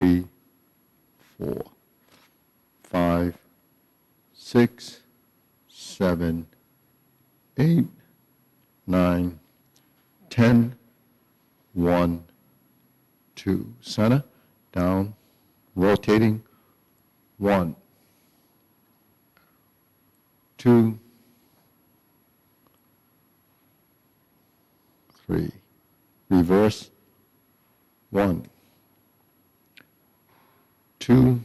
3, 4, 5, 6, 7, 8, 9, 10, 1, 2. Center, down, rotating, 1, 2, 3. Reverse, 1, 2,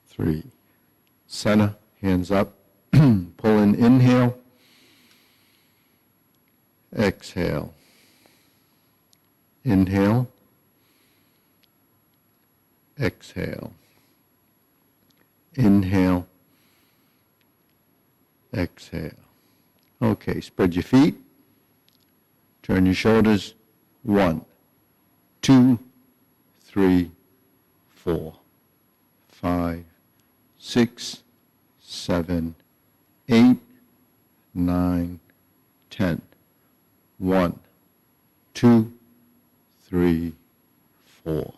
3. Center, hands up, pull in, inhale, exhale, inhale, exhale, inhale, exhale. Okay, spread your feet, turn your shoulders, 1, 2, 3, 4, 5, 6, 7, 8, 9, 10. 1, 2, 3, 4,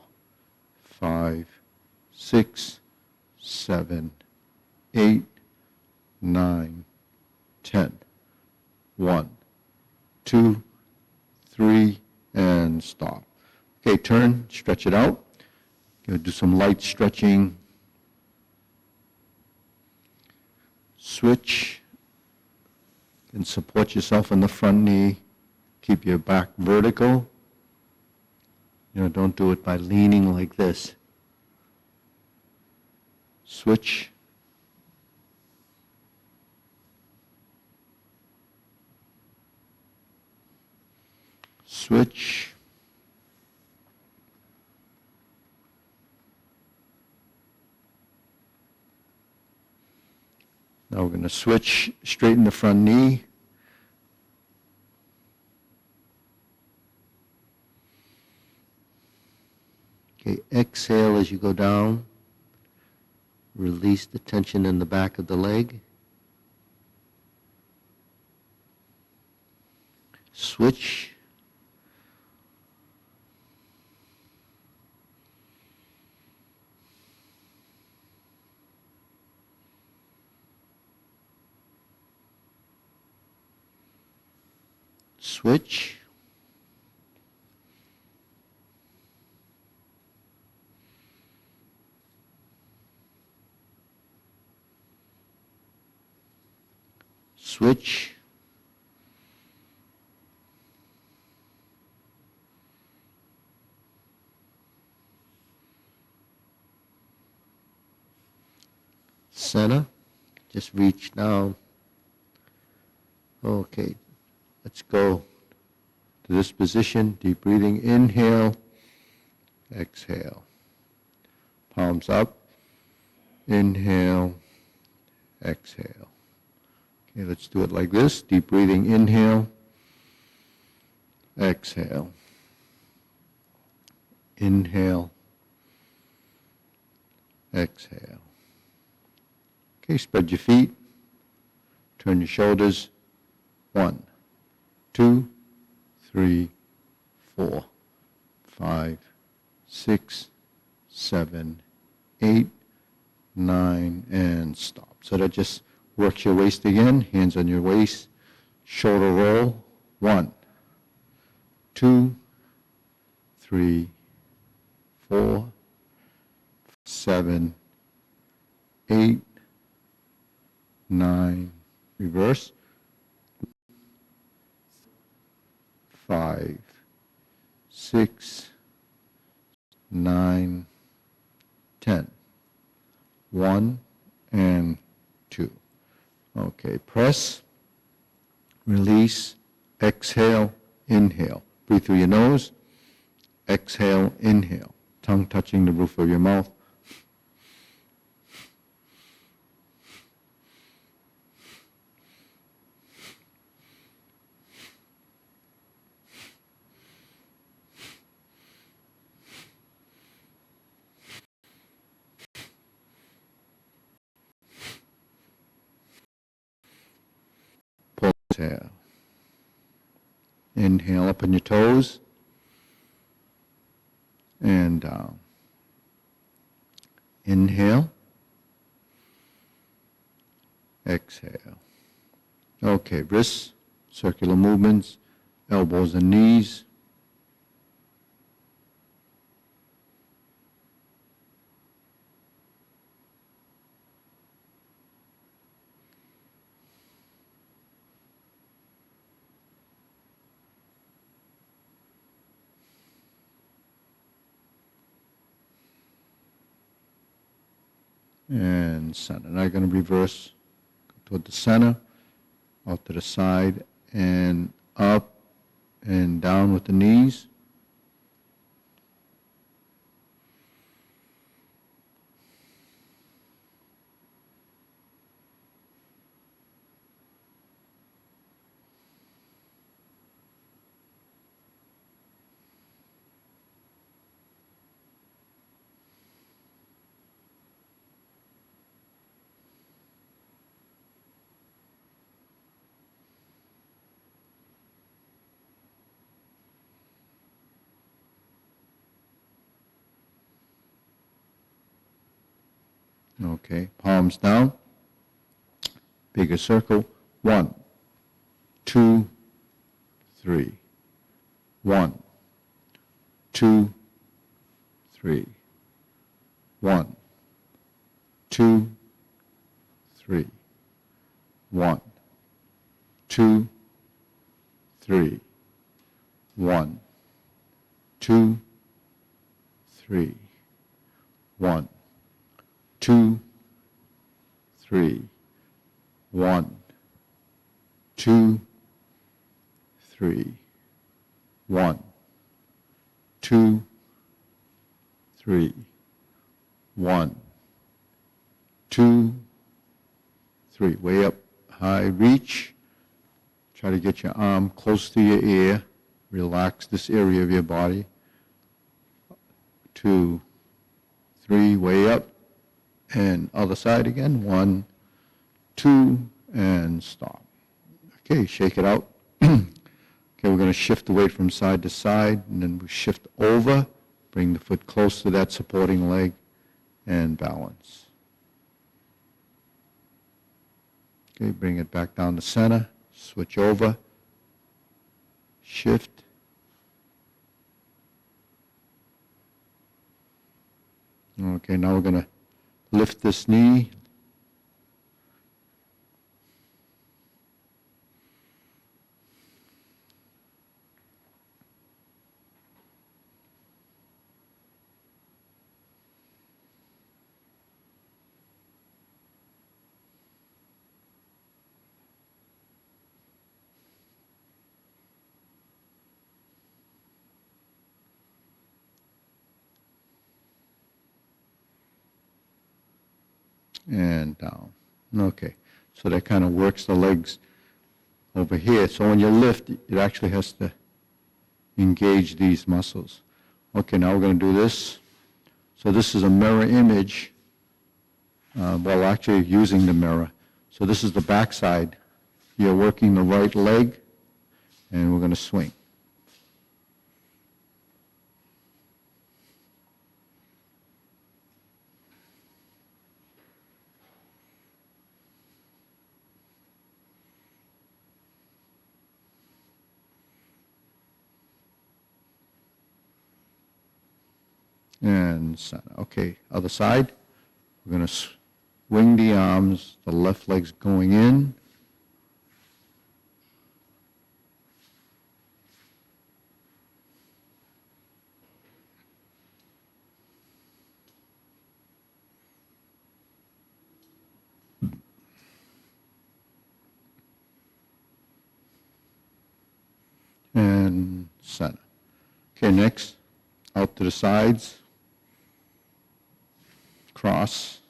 5, 6, 7, 8, 9, 10. 1, 2, 3, and stop. Okay, turn, stretch it out. Going to do some light stretching. Switch and support yourself on the front knee. Keep your back vertical. Don't do it by leaning like this. Switch. Switch. Now we're going to switch, straighten the front knee. Okay, exhale as you go down. Release the tension in the back of the leg. Switch. Switch. Switch. Center. Just reach down. Okay, let's go to this position. Deep breathing. Inhale. Exhale. Palms up. Inhale. Exhale. Okay, let's do it like this. Deep breathing. Inhale. Exhale. Inhale. Exhale. Okay, spread your feet. Turn your shoulders. 1, 2, 3, 4, 5, 6, 7, 8, 9, and stop. So that just works your waist again. Hands on your waist. Shoulder roll. 1, 2, 3, 4, 7, 8, 9. Reverse. 5, 6, 9, 10. 1 and 2. Okay, press, release, exhale, inhale. Breathe through your nose, exhale, inhale. Tongue touching the roof of your mouth. Exhale. Inhale up on your toes. and down. Inhale. Exhale. Okay, wrists, circular movements, elbows and knees. And center. Now you're going to reverse toward the center, out to the side, and up and down with the knees. Okay, palms down, bigger circle. 1, 2, 3. 1, 2, 3. 1, 2, 3. 1, 2, 3. 1, 2, 3. 1, 2, 3. 1, 2, 3. 1, 2, 3. 1, 2, 3. Way up high, reach. Try to get your arm close to your ear. Relax this area of your body. 2, 3, way up. And other side again. 1, 2, and stop. Okay, shake it out. Okay, we're going to shift the weight from side to side, and then we shift over, bring the foot close to that supporting leg, and balance. Okay, bring it back down to center, switch over, shift. Okay, now we're going to lift this knee. And down. Okay, so that kind of works the legs over here. So when you lift, it actually has to engage these muscles. Okay, now we're going to do this. So this is a mirror image, well, actually using the mirror. So this is the back side. You're working the right leg, and we're going to swing. And center. Okay, other side. We're going to swing the arms. The left leg's going in. And center. Okay, next, out to the sides. Cross.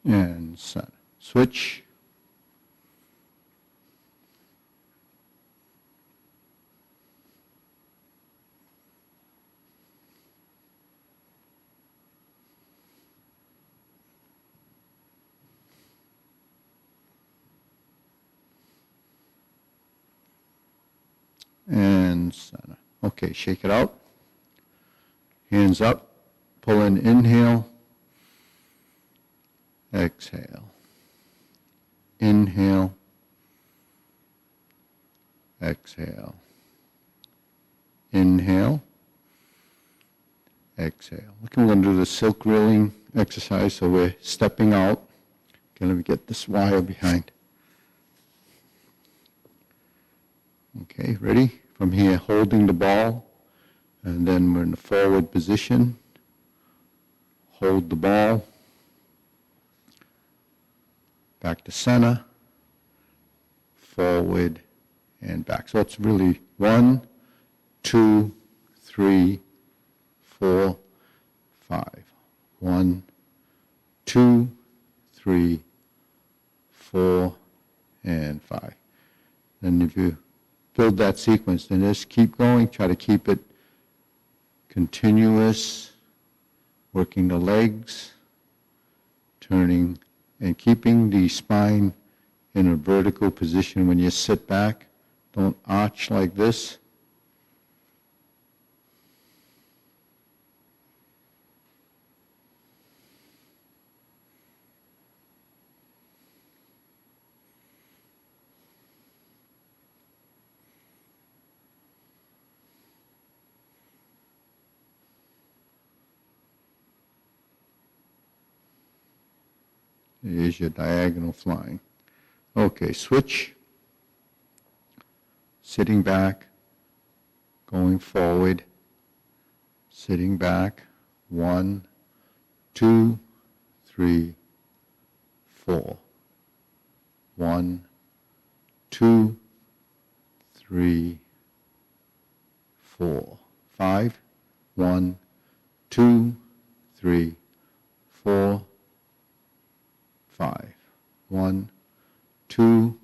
And center. Switch. and center. Okay, shake it out. Hands up, pull in, inhale, exhale. Inhale, exhale. Inhale, exhale. Okay, we're going to do the silk reeling exercise, so we're stepping out. Okay, let me get this wire behind. Okay, ready? From here, holding the ball, and then we're in the forward position. Hold the ball. Back to center, forward, and back. So it's really 1, 2, 3, 4, 5. 1, 2, 3, 4, and 5. And if you build that sequence, then just keep going. Try to keep it continuous, working the legs, turning, and keeping the spine in a vertical position when you sit back. Don't arch like this. Here's your diagonal flying. Okay, switch. Sitting back, going forward, sitting back. 1, 2, 3, 4. 1, 2, 3, 4. 5. 1, 2, 3, 4, 5. 1, 2,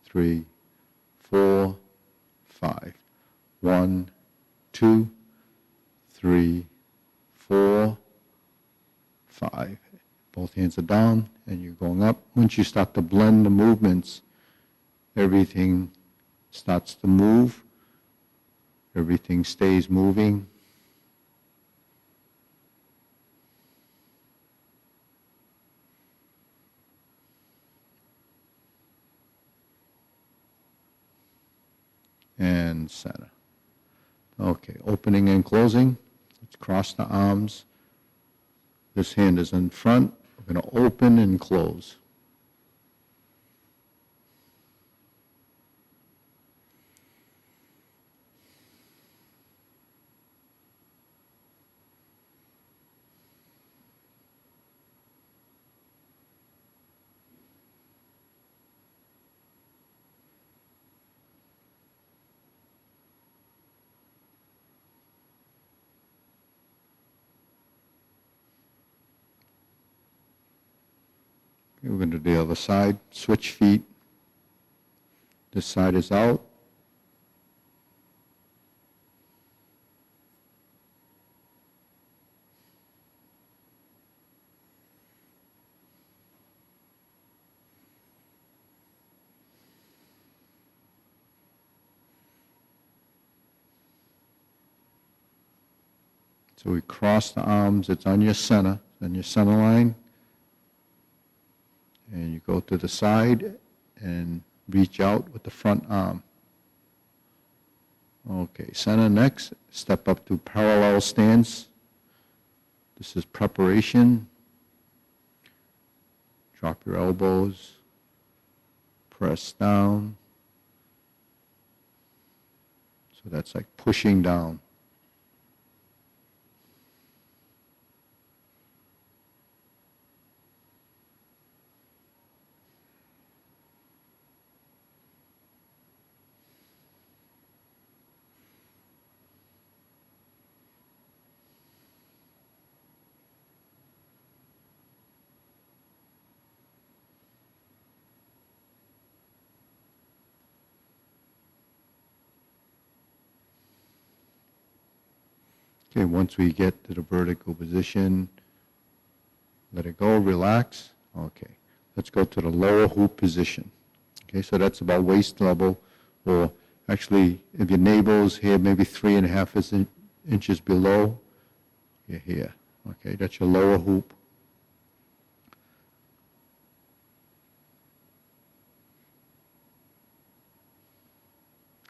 3, 4, 5. 1, 2, 3, 4, 5. Both hands are down and you're going up. Once you start to blend the movements, everything starts to move. Everything stays moving. And center. Okay, opening and closing. Let's cross the arms. This hand is in front. We're going to open and close. We're going to do the other side. Switch feet. This side is out. So we cross the arms. It's on your center line. And you go to the side and reach out with the front arm. Okay, center next. Step up to parallel stance. This is preparation. Drop your elbows. Press down. So that's like pushing down. Okay, once we get to the vertical position, let it go, relax. Okay, let's go to the lower hoop position. Okay, so that's about waist level, or Actually, if your navel's here, maybe 3.5 inches below, you're here. Okay, that's your lower hoop.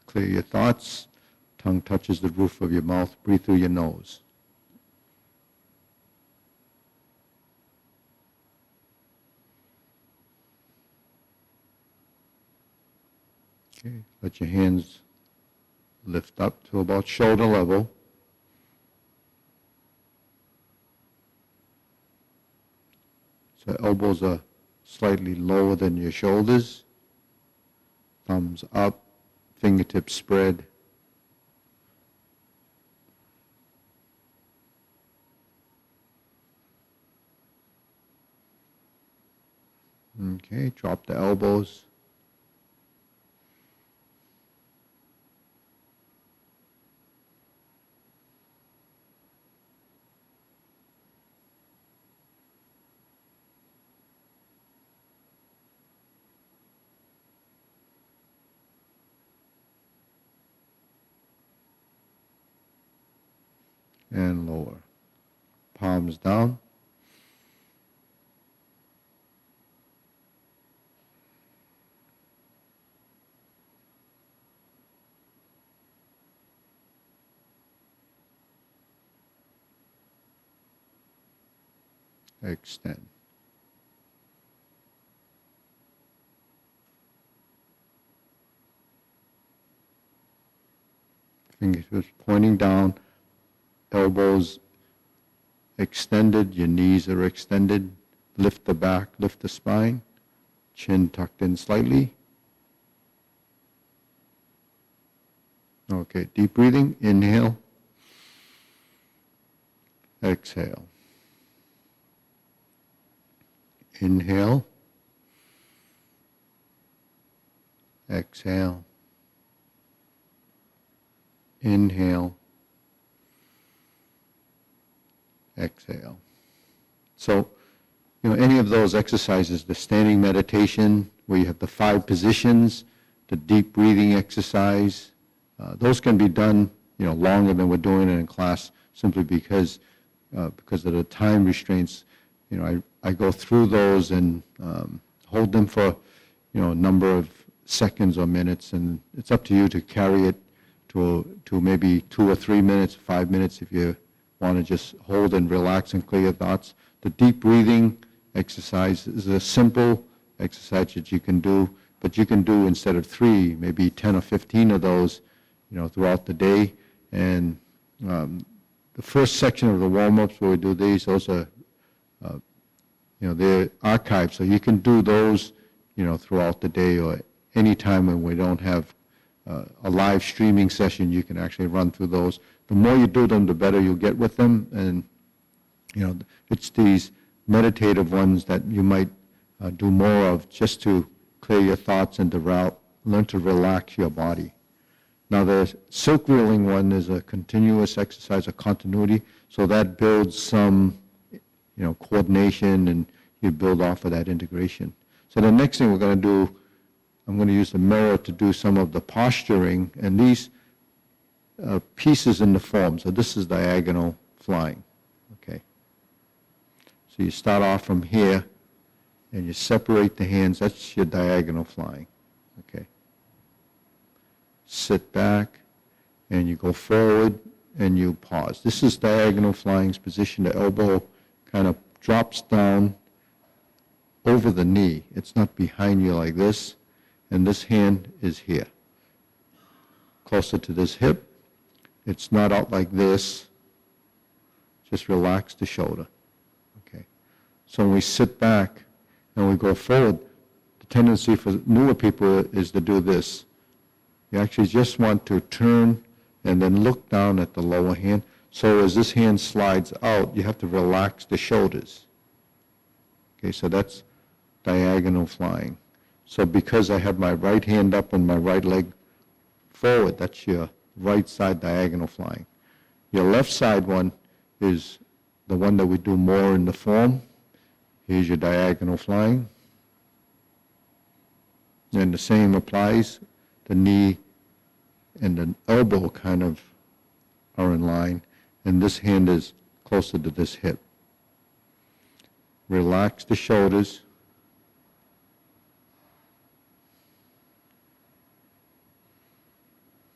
Clear your thoughts. Tongue touches the roof of your mouth. Breathe through your nose. Okay, let your hands lift up to about shoulder level. So elbows are slightly lower than your shoulders. Thumbs up, fingertips spread. Okay, drop the elbows. And lower. Palms down. Extend. Fingertips pointing down, elbows extended, your knees are extended. Lift the back, lift the spine, chin tucked in slightly. Okay, deep breathing, inhale, exhale. Inhale, exhale, inhale, exhale. So, any of those exercises, the standing meditation, where you have the 5 positions, the deep breathing exercise, those can be done, longer than we're doing it in class, simply because of the time restraints. I go through those and hold them for, a number of seconds or minutes, and it's up to you to carry it to maybe 2 or 3 minutes, 5 minutes if you want to just hold and relax and clear your thoughts. The deep breathing exercise is a simple exercise that you can do, but you can do instead of 3, maybe 10 or 15 of those, throughout the day. And the first section of the warm-ups where we do these, those are, they're archived, so you can do those, throughout the day or any time when we don't have a live streaming session. You can actually run through those. The more you do them, the better you'll get with them. And, it's these meditative ones that you might do more of just to clear your thoughts and to learn to relax your body. Now, the silk reeling one is a continuous exercise of continuity, so that builds some, coordination, and you build off of that integration. So the next thing we're going to do, I'm going to use the mirror to do some of the posturing, and these pieces in the form. So this is diagonal flying, okay? So you start off from here, and you separate the hands. That's your diagonal flying, okay? Sit back, and you go forward, and you pause. This is diagonal flying's position. The elbow kind of drops down over the knee. It's not behind you like this, and this hand is here, closer to this hip. It's not out like this. Just relax the shoulder, okay? So when we sit back and we go forward, the tendency for newer people is to do this. You actually just want to turn and then look down at the lower hand. So as this hand slides out, you have to relax the shoulders. Okay, so that's diagonal flying. So because I have my right hand up and my right leg forward, that's your right side diagonal flying. Your left side one is the one that we do more in the form. Here's your diagonal flying. And the same applies. The knee and the elbow kind of are in line, and this hand is closer to this hip. Relax the shoulders.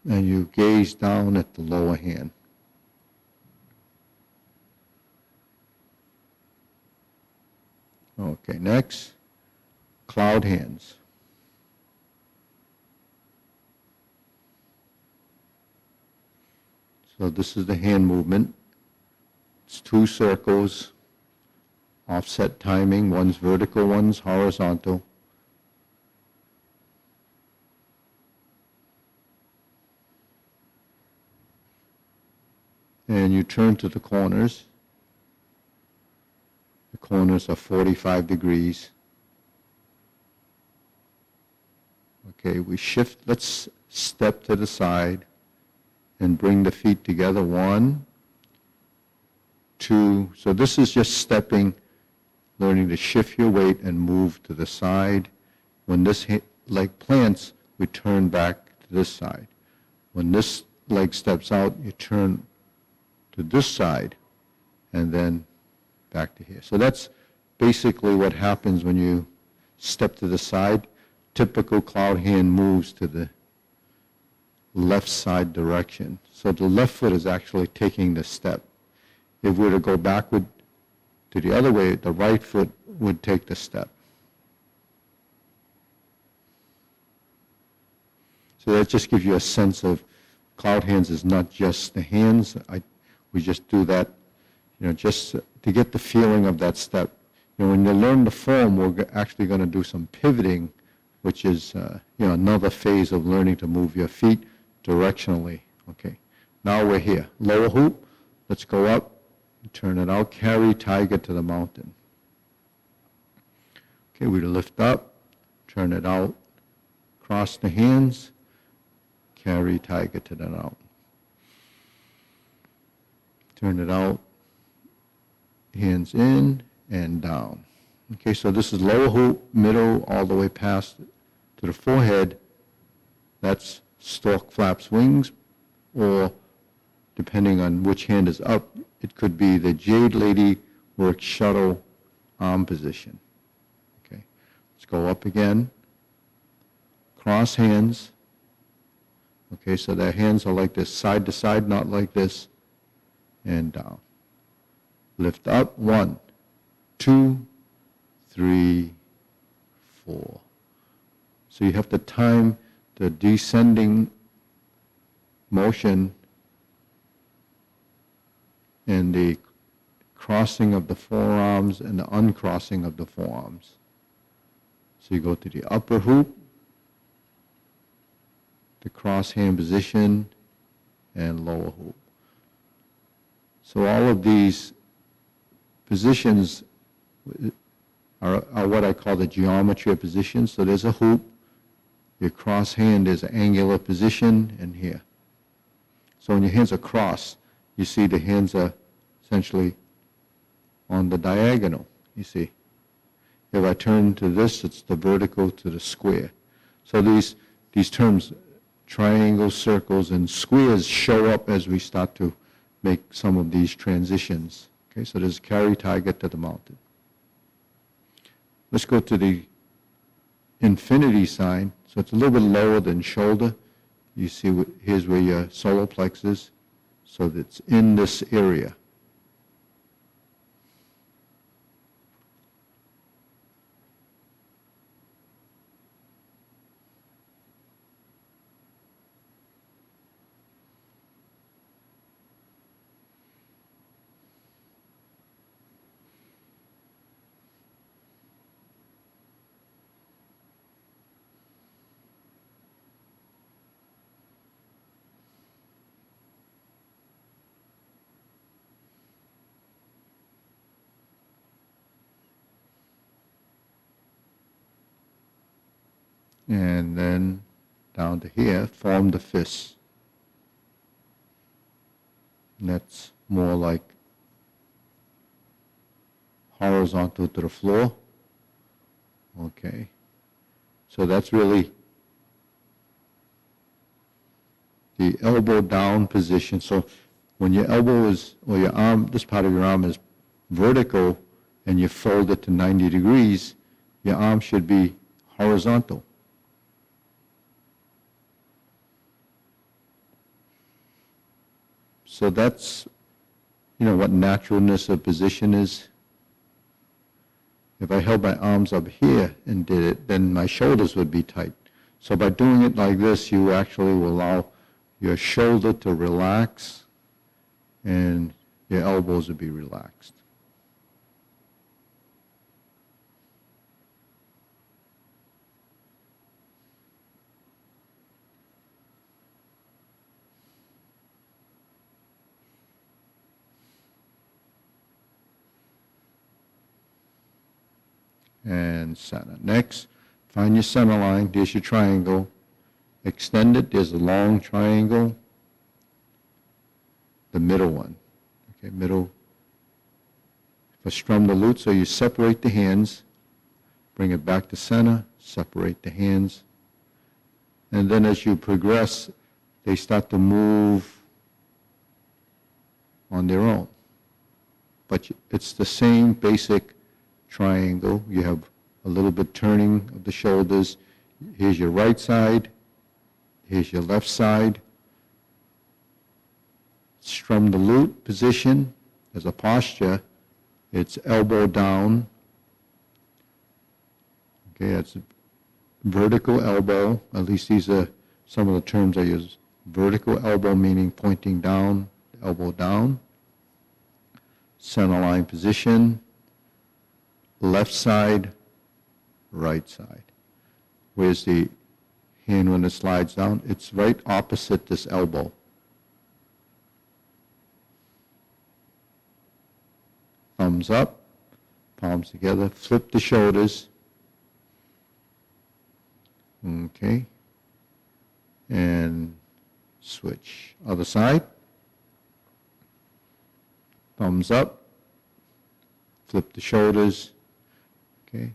And you gaze down at the lower hand. Okay, next, cloud hands. So this is the hand movement. It's 2 circles, offset timing, one's vertical, one's horizontal. And you turn to the corners. The corners are 45 degrees. Okay, we shift, let's step to the side and bring the feet together. 1, 2, so this is just stepping, learning to shift your weight and move to the side. When this leg plants, we turn back to this side. When this leg steps out, you turn to this side and then back to here. So that's basically what happens when you step to the side. Typical cloud hand moves to the left side direction. So the left foot is actually taking the step. If we were to go backward to the other way, the right foot would take the step. So that just gives you a sense of cloud hands is not just the hands. We just do that, just to get the feeling of that step. When you learn the form, we're actually going to do some pivoting, which is another phase of learning to move your feet directionally. Okay, now we're here. Lower hoop, let's go up, turn it out, carry tiger to the mountain. Okay, we lift up, turn it out, cross the hands, carry tiger to the mountain. Turn it out, hands in and down. Okay, so this is lower hoop, middle, all the way past to the forehead. That's stork flaps wings, or depending on which hand is up, it could be the Jade Lady work shuttle arm position. Okay, let's go up again. Cross hands. Okay, so their hands are like this, side to side, not like this, and down. Lift up, 1, 2, 3, 4. So you have to time the descending motion and the crossing of the forearms and the uncrossing of the forearms. So you go to the upper hoop, the cross hand position, and lower hoop. So all of these positions are what I call the geometry of positions. So there's a hoop, your cross hand is an angular position, and here. So when your hands are crossed, you see the hands are essentially on the diagonal, you see. If I turn to this, it's the vertical to the square. So these terms, triangles, circles, and squares show up as we start to make some of these transitions. Okay, so there's carry tiger to the mountain. Let's go to the infinity sign. So it's a little bit lower than shoulder. You see, here's where your solar plexus, so that's in this area. And then down to here, form the fists. And that's more like horizontal to the floor. Okay. So that's really the elbow down position. So when your elbow is, or your arm, this part of your arm is vertical and you fold it to 90 degrees, your arm should be horizontal. So that's, what naturalness of position is. If I held my arms up here and did it, then my shoulders would be tight. So by doing it like this, you actually will allow your shoulder to relax and your elbows will be relaxed. And center. Next, find your center line. There's your triangle. Extend it. There's a long triangle. The middle one. Okay, middle. For strum the lute, so you separate the hands. Bring it back to center. Separate the hands. And then as you progress, they start to move on their own. But it's the same basic triangle. You have a little bit turning of the shoulders. Here's your right side. Here's your left side. Strum the lute position as a posture. It's elbow down. Okay, that's a vertical elbow. At least these are some of the terms I use. Vertical elbow meaning pointing down, elbow down. Center line position. Left side, right side. Where's the hand when it slides down? It's right opposite this elbow. Thumbs up, palms together, flip the shoulders. Okay. And switch. Other side. Thumbs up, flip the shoulders. Okay,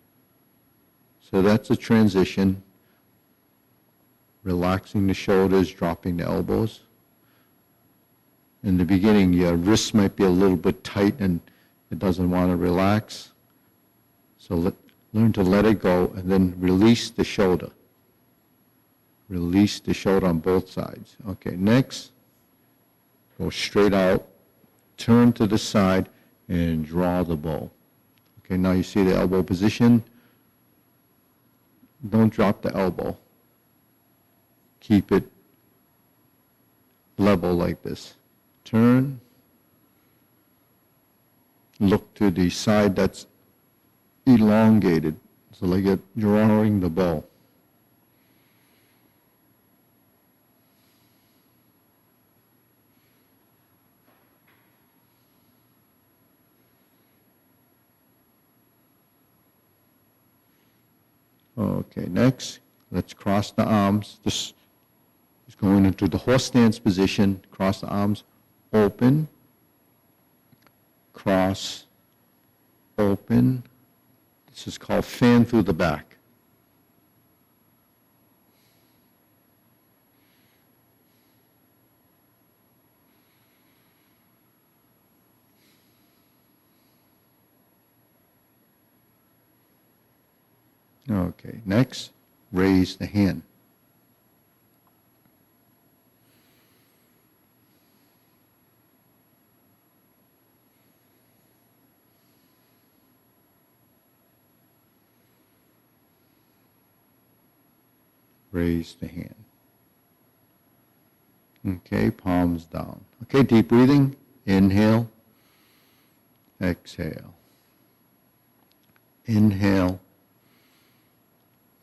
so that's a transition. Relaxing the shoulders, dropping the elbows. In the beginning, your wrists might be a little bit tight and it doesn't want to relax. So learn to let it go and then release the shoulder. Release the shoulder on both sides. Okay, next, go straight out, turn to the side and draw the bow. Okay, now you see the elbow position. Don't drop the elbow. Keep it level like this. Turn. Look to the side that's elongated. So like you're drawing the bow. Okay, next, let's cross the arms. This is going into the horse stance position. Cross the arms, open, cross, open. This is called fan through the back. Okay, next, raise the hand. Raise the hand. Okay, palms down. Okay, deep breathing. Inhale, exhale. Inhale,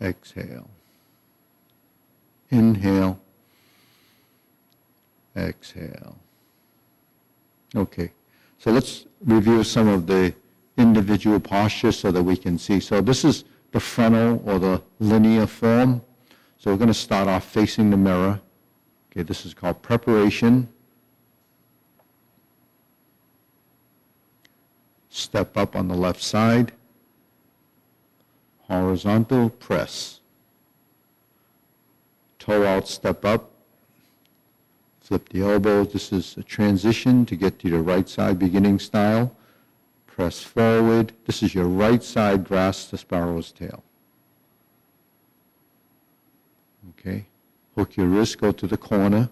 exhale. Inhale, exhale. Okay, so let's review some of the individual postures so that we can see. So this is the frontal or the linear form. So we're going to start off facing the mirror. Okay, this is called preparation. Step up on the left side. Horizontal press. Toe out, step up. Flip the elbows. This is a transition to get to your right side beginning style. Press forward. This is your right side grasp the sparrow's tail. Okay. Hook your wrist, go to the corner.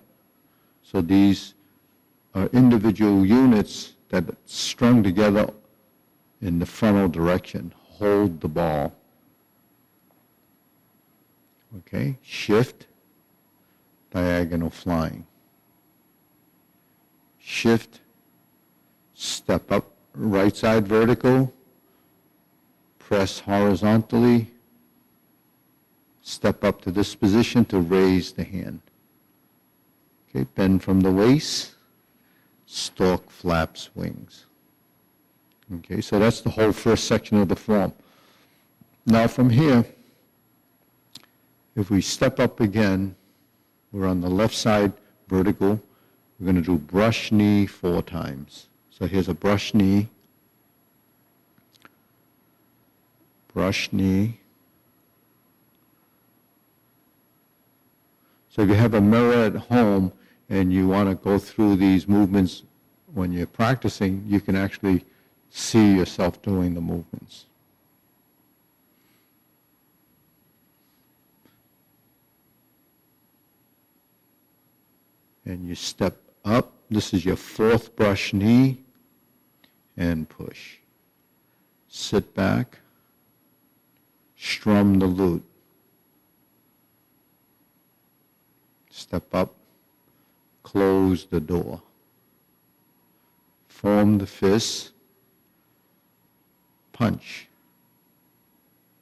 So these are individual units that are strung together in the frontal direction. Hold the ball. Okay. Shift. Diagonal flying. Shift. Step up. Right side vertical, press horizontally, step up to this position to raise the hand. Okay, bend from the waist, stork flaps wings. Okay, so that's the whole first section of the form. Now from here, if we step up again, we're on the left side vertical, we're going to do brush knee 4 times. So here's a brush knee, brush knee. So if you have a mirror at home and you want to go through these movements when you're practicing, you can actually see yourself doing the movements. And you step up. This is your 4th brush knee. And push. Sit back. Strum the lute. Step up. Close the door. Form the fist. Punch.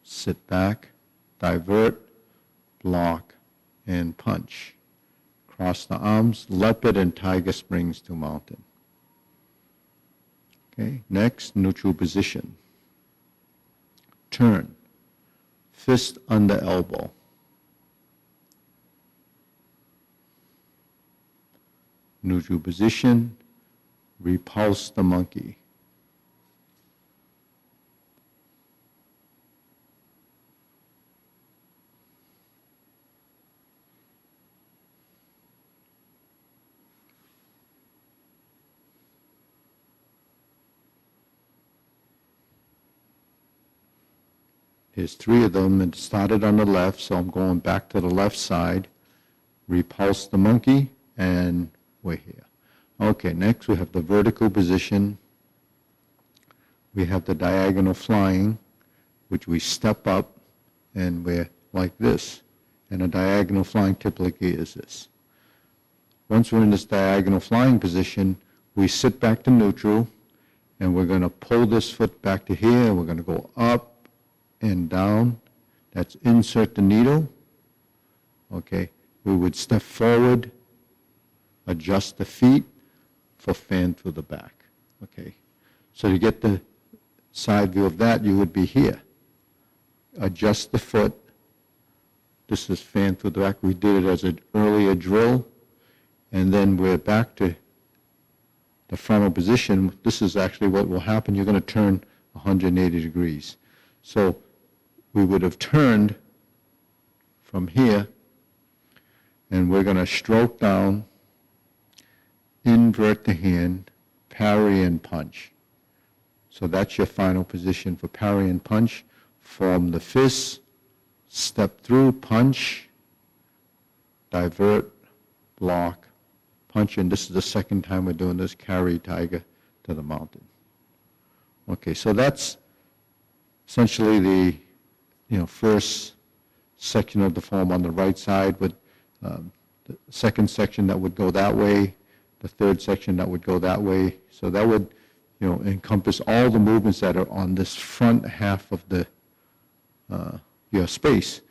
Sit back. Divert. Block. And punch. Cross the arms. Leopard and tiger springs to mountain. Okay, next, neutral position. Turn. Fist under elbow. Neutral position. Repulse the monkey. There's 3 of them, and it started on the left, so I'm going back to the left side. Repulse the monkey, and we're here. Okay, next we have the vertical position. We have the diagonal flying, which we step up, and we're like this. And a diagonal flying typically is this. Once we're in this diagonal flying position, we sit back to neutral, and we're going to pull this foot back to here, and we're going to go up, and down. That's insert the needle. Okay, we would step forward, adjust the feet for fan through the back. Okay, so to get the side view of that, you would be here. Adjust the foot. This is fan through the back. We did it as an earlier drill, and then we're back to the frontal position. This is actually what will happen. You're going to turn 180 degrees. So we would have turned from here, and we're going to stroke down, invert the hand, parry and punch. So that's your final position for parry and punch. Form the fist, step through, punch, divert, block, punch, and this is the second time we're doing this, carry tiger to the mountain. Okay, so that's essentially the first section of the form on the right side, with the second section that would go that way, the third section that would go that way. So that would encompass all the movements that are on this front half of the your space.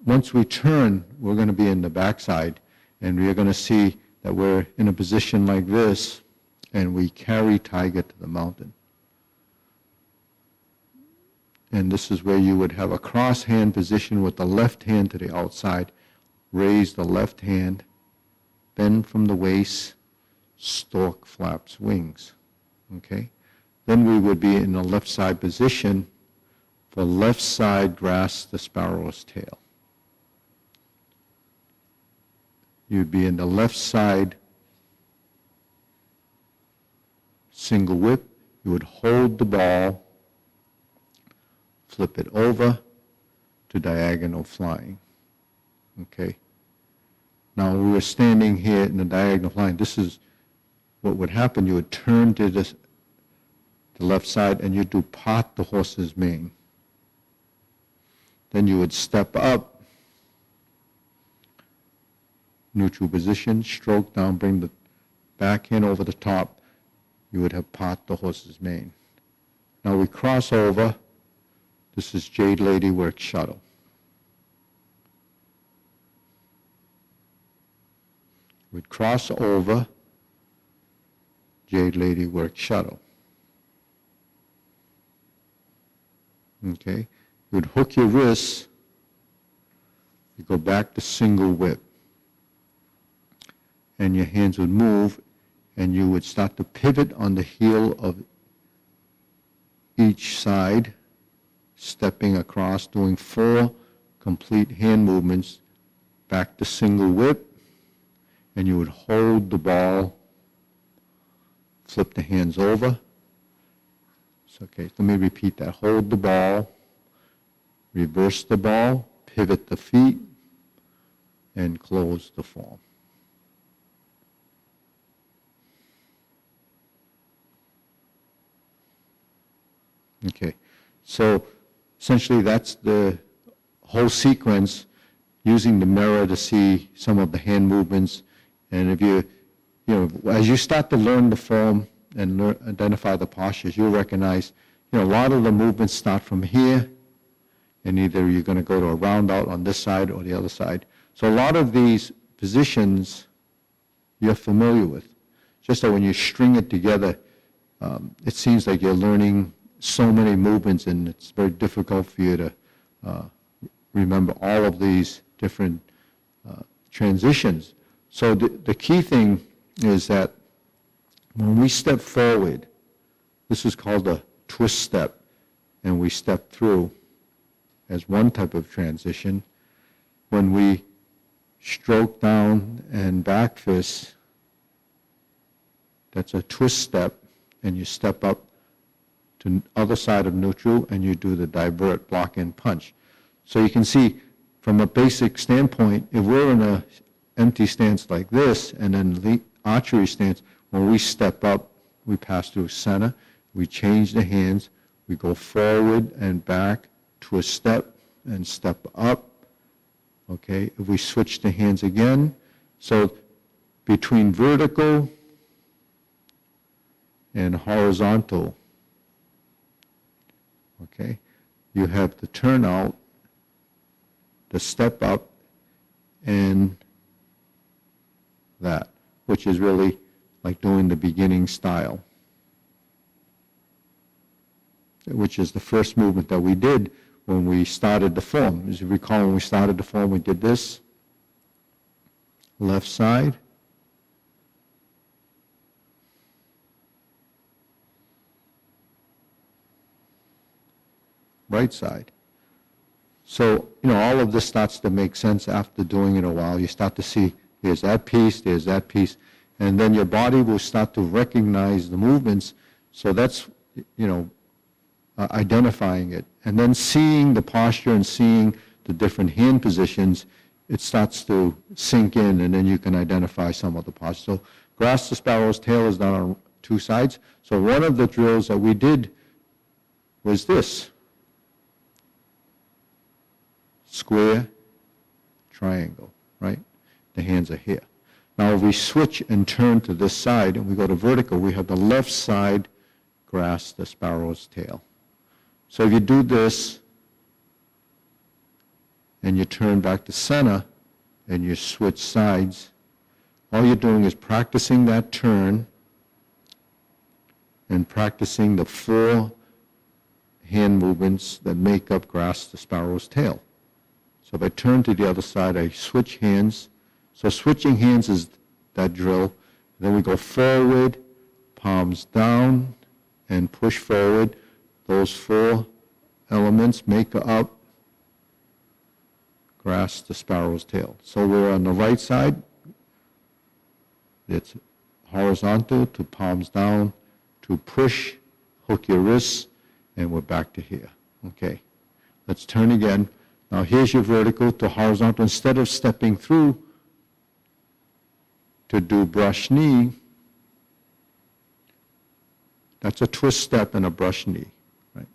Once we turn, we're going to be in the backside, and we're going to see that we're in a position like this, and we carry tiger to the mountain. And this is where you would have a cross hand position with the left hand to the outside. Raise the left hand, bend from the waist, stork flaps wings. Okay? Then we would be in the left side position for left side grasp the sparrow's tail. You'd be in the left side single whip, you would hold the ball, flip it over to diagonal flying. Okay? Now we were standing here in the diagonal flying. This is what would happen. You would turn to the left side and you'd do part the horse's mane. Then you would step up, neutral position, stroke down, bring the backhand over the top. You would have part the horse's mane. Now we cross over. This is Jade Lady Work Shuttle. We'd cross over, Jade Lady Work Shuttle. Okay? You would hook your wrists, you go back to single whip. And your hands would move, and you would start to pivot on the heel of each side, stepping across, doing 4 complete hand movements, back to single whip, and you would hold the ball, flip the hands over. So, okay, let me repeat that. Hold the ball, reverse the ball, pivot the feet, and close the form. Okay, so essentially that's the whole sequence, using the mirror to see some of the hand movements. And if you as you start to learn the form and identify the postures, you'll recognize, a lot of the movements start from here, and either you're going to go to a round out on this side or the other side. So a lot of these positions you're familiar with. Just that when you string it together, it seems like you're learning so many movements, and it's very difficult for you to remember all of these different transitions. So the key thing is that when we step forward, this is called a twist step, and we step through as one type of transition. When we stroke down and back fist, that's a twist step, and you step up to the other side of neutral, and you do the divert, block and punch. So you can see from a basic standpoint, if we're in a empty stance like this, and then the archery stance, when we step up, we pass through center, we change the hands, we go forward and back to a step and step up. Okay, if we switch the hands again, so between vertical and horizontal, okay, you have the turnout, the step up, and that, which is really like doing the beginning style, which is the first movement that we did when we started the form. As you recall, when we started the form, we did this, left side, right side. So, all of this starts to make sense after doing it a while. You start to see, there's that piece, and then your body will start to recognize the movements. So that's, identifying it. And then seeing the posture and seeing the different hand positions, it starts to sink in, and then you can identify some of the postures. So grasp the sparrow's tail is done on 2 sides. So one of the drills that we did was this. Square, triangle, right? The hands are here. Now if we switch and turn to this side and we go to vertical, we have the left side grasp the sparrow's tail. So if you do this and you turn back to center and you switch sides, all you're doing is practicing that turn and practicing the 4 hand movements that make up grasp the sparrow's tail. So if I turn to the other side, I switch hands. So switching hands is that drill. Then we go forward, palms down, and push forward. Those 4 elements make up grasp the sparrow's tail. So we're on the right side. It's horizontal to palms down, to push, hook your wrists, and we're back to here. Okay, let's turn again. Now here's your vertical to horizontal. Instead of stepping through to do brush knee, that's a twist step and a brush knee, right?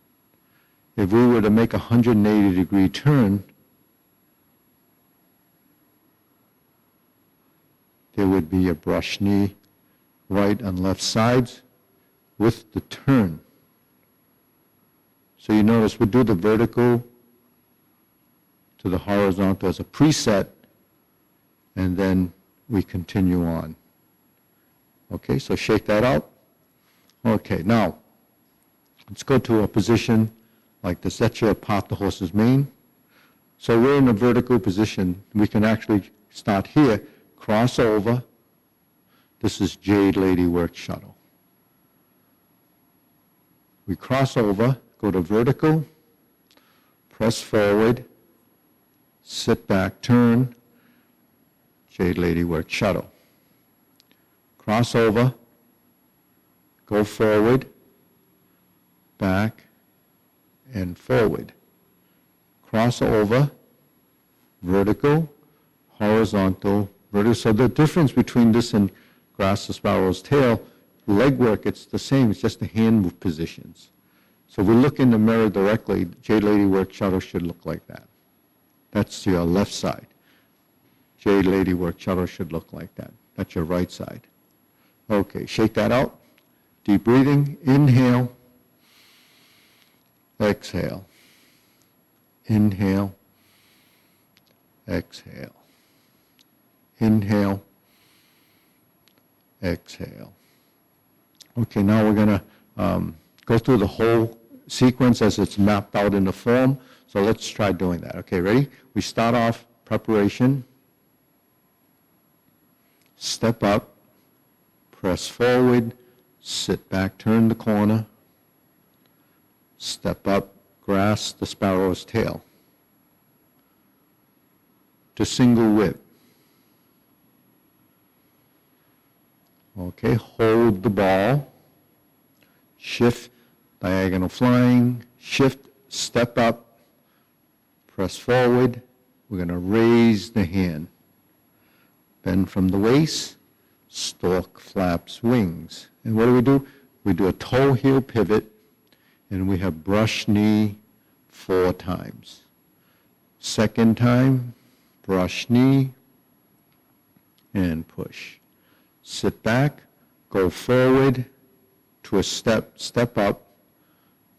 If we were to make a 180-degree turn, there would be a brush knee, right and left sides, with the turn. So you notice we do the vertical to the horizontal as a preset, and then we continue on. Okay, so shake that out. Okay, now, let's go to a position like this. That's your part the horse's mane. So we're in a vertical position. We can actually start here, cross over. This is Jade Lady Work Shuttle. We cross over, go to vertical, press forward, sit back, turn, Jade Lady Work Shuttle. Cross over, go forward, back, and forward. Cross over, vertical, horizontal, vertical. So the difference between this and Grasp the Sparrow's Tail, leg work, it's the same, it's just the hand move positions. So if we look in the mirror directly, Jade Lady Work Shuttle should look like that. That's your left side. Jade Lady Work Shuttle should look like that. That's your right side. Okay, shake that out. Deep breathing. Inhale. Exhale. Inhale. Exhale. Inhale. Exhale. Okay, now we're going to go through the whole sequence as it's mapped out in the form. So let's try doing that. Okay, ready? We start off preparation. Step up. Press forward. Sit back. Turn the corner. Step up. Grasp the sparrow's tail. To single whip. Okay, hold the ball. Shift, diagonal flying. Shift, step up. Press forward. We're going to raise the hand. Bend from the waist. Stork flaps wings. And what do? We do a toe heel pivot, and we have brush knee 4 times. Second time, brush knee, and push. Sit back, go forward, twist step up,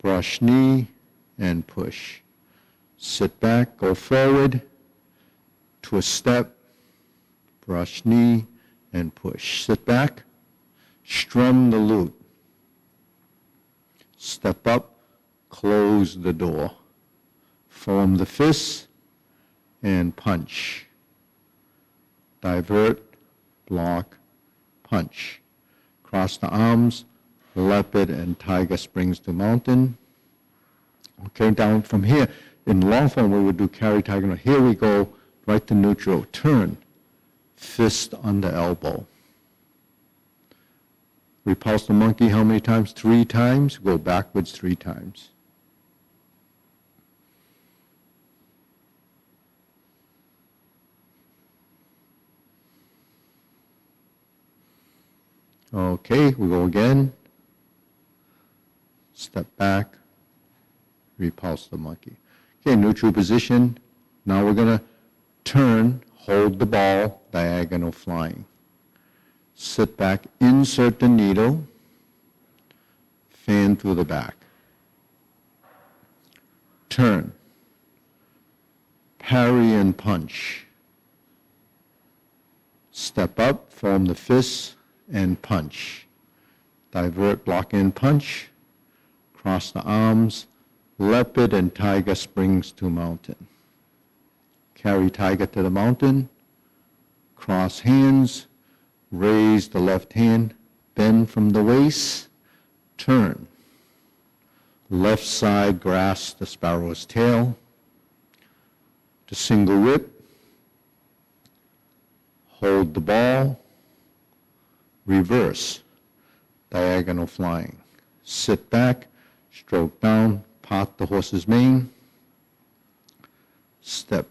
brush knee, and push. Sit back, go forward, twist step, brush knee, and push. Sit back, strum the loop. Step up, close the door. Form the fists, and punch. Divert, block, punch. Cross the arms, leopard and tiger springs to mountain. Okay, down from here, in long form we would do carry tiger. Here we go, right to neutral, turn, fist under elbow. Repulse the monkey how many times? 3 times. Go backwards 3 times. Okay, we go again. Step back. Repulse the monkey. Okay, neutral position. Now we're going to turn, hold the ball, diagonal flying. Sit back, insert the needle, fan through the back. Turn. Parry and punch. Step up, form the fists, and punch. Divert, block, and punch. Cross the arms. Leopard and tiger springs to mountain. Carry tiger to the mountain. Cross hands. Raise the left hand. Bend from the waist. Turn. Left side, grasp the sparrow's tail. To single whip. Hold the ball. Reverse. diagonal flying. Sit back, stroke down, part the horse's mane, step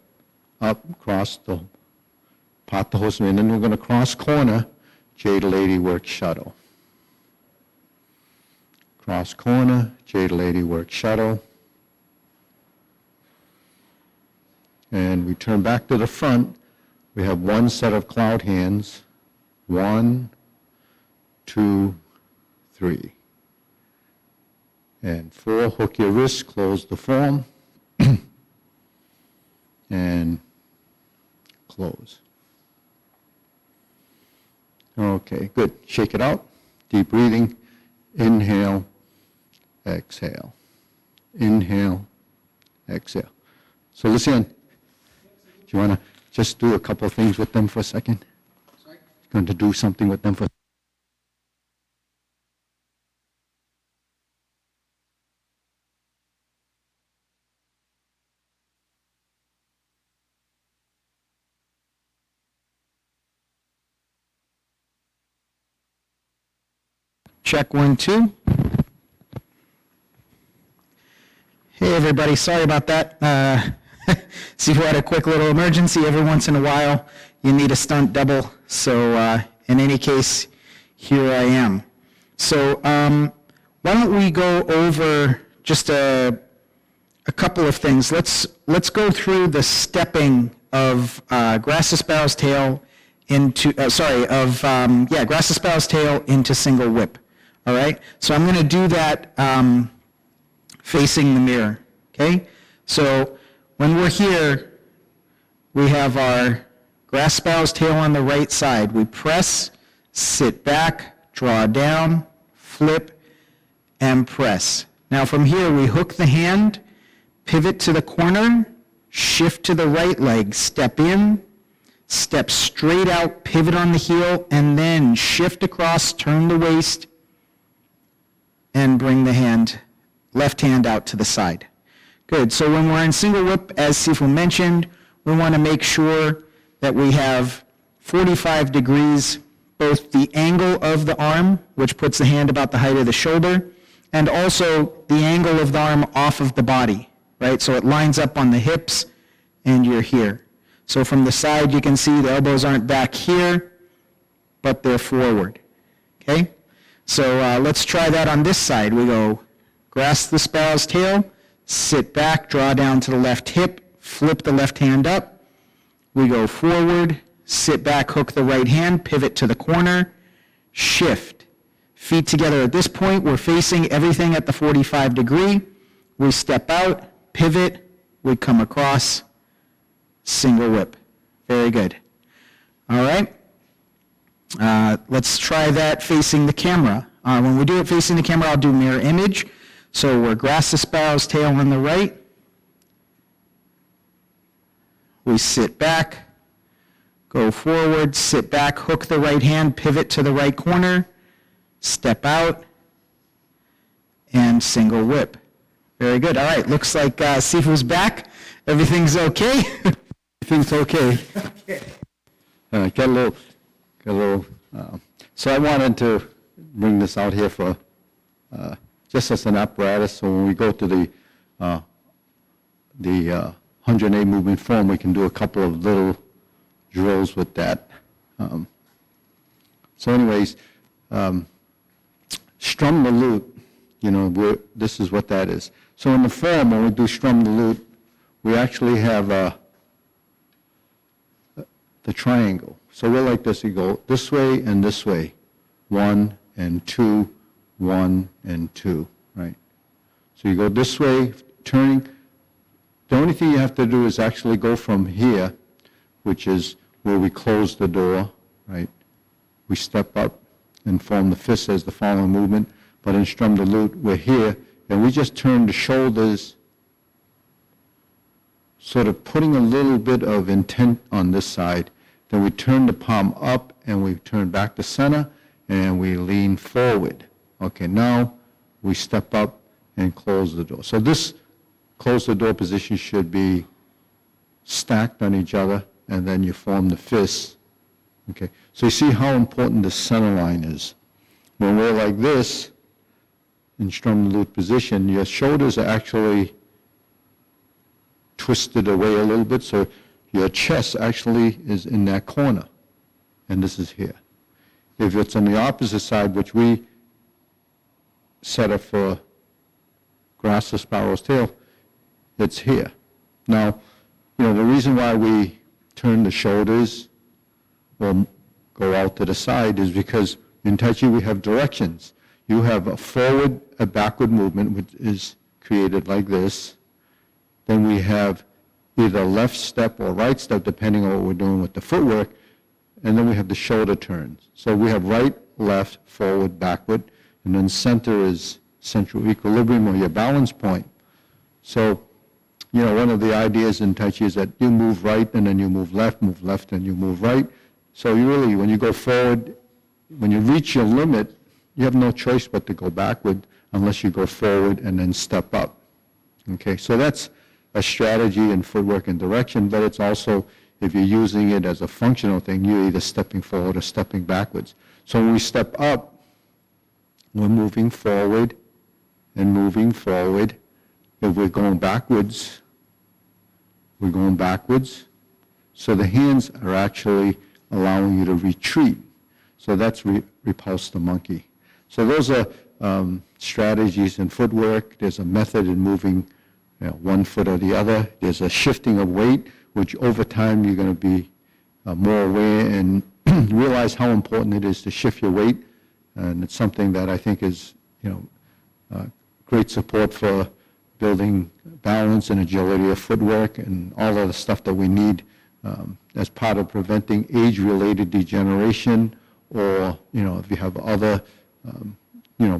up, part the horse's mane, then we're going to cross corner, Jade Lady work shuttle. Cross corner, Jade Lady work shuttle. And we turn back to the front. We have one set of cloud hands. 1, 2, 3. And 4, hook your wrist, close the form. And close. Okay, good. Shake it out. Deep breathing. Inhale, exhale. Inhale, exhale. So listen, do you want to just do a couple of things with them for a second? Sorry? Going to do something with them for a second. Check 1, 2. Hey everybody, sorry about that. See if we had a quick little emergency. Every once in a while you need a stunt double. So in any case, here I am. So why don't we go over just a couple of things. Let's go through the stepping of Grass Sparrow's tail into, Grass Sparrow's tail into single whip. All right, so I'm going to do that facing the mirror, okay? So when we're here, we have our Grass Sparrow's tail on the right side. We press, sit back, draw down, flip, and press. Now from here, we hook the hand, pivot to the corner, shift to the right leg, step in, step straight out, pivot on the heel, and then shift across, turn the waist, and bring the left hand out to the side. Good, so when we're in single whip, as Sifu mentioned, we want to make sure that we have 45 degrees, both the angle of the arm, which puts the hand about the height of the shoulder, and also the angle of the arm off of the body, right? So it lines up on the hips, and you're here. So from the side, you can see the elbows aren't back here, but they're forward, okay? So let's try that on this side. We go Grass the Sparrow's tail, sit back, draw down to the left hip, flip the left hand up. We go forward, sit back, hook the right hand, pivot to the corner, shift. Feet together at this point. We're facing everything at the 45 degree. We step out, pivot, we come across, single whip. Very good. All right. Let's try that facing the camera. When we do it facing the camera, I'll do mirror image. So we're Grass the Sparrow's tail on the right. We sit back, go forward, sit back, hook the right hand, pivot to the right corner, step out, and single whip. Very good. All right, looks like Sifu's back. Everything's okay? Everything's okay. Okay. Got a little. So I wanted to bring this out here for just as an apparatus. So when we go to the 108 movement form, we can do a couple of little drills with that. So anyways, strum the lute. You know, this is what that is. So in the form, when we do strum the lute, we actually have the triangle. So we're like this. You go this way and this way. 1 and 2, 1 and 2, right? So you go this way, turning. The only thing you have to do is actually go from here, which is where we close the door, right? We step up and form the fist as the following movement. But in strum the lute, we're here, and we just turn the shoulders, sort of putting a little bit of intent on this side. Then we turn the palm up, and we turn back to center, and we lean forward. Okay, now we step up and close the door. So this close the door position should be stacked on each other, and then you form the fist. Okay, so you see how important the center line is. When we're like this, in Sturm-Lute position, your shoulders are actually twisted away a little bit, so your chest actually is in that corner, and this is here. If it's on the opposite side, which we set up for grass or sparrow's tail, it's here. Now, the reason why we turn the shoulders or go out to the side is because in Tai Chi we have directions. You have a forward, a backward movement, which is created like this. Then we have either left step or right step, depending on what we're doing with the footwork. And then we have the shoulder turns. So we have right, left, forward, backward, and then center is central equilibrium or your balance point. So, one of the ideas in Tai Chi is that you move right and then you move left, and you move right. So you really, when you go forward, when you reach your limit, you have no choice but to go backward unless you go forward and then step up. Okay, so that's a strategy in footwork and direction, but it's also, if you're using it as a functional thing, you're either stepping forward or stepping backwards. So when we step up, we're moving forward and moving forward. If we're going backwards, we're going backwards. So the hands are actually allowing you to retreat. So that's repulse the monkey. So those are strategies in footwork. There's a method in moving one foot or the other. There's a shifting of weight, which over time you're going to be more aware and realize how important it is to shift your weight. And it's something that I think is, great support for building balance and agility of footwork and all of the stuff that we need as part of preventing age-related degeneration, or, if you have other,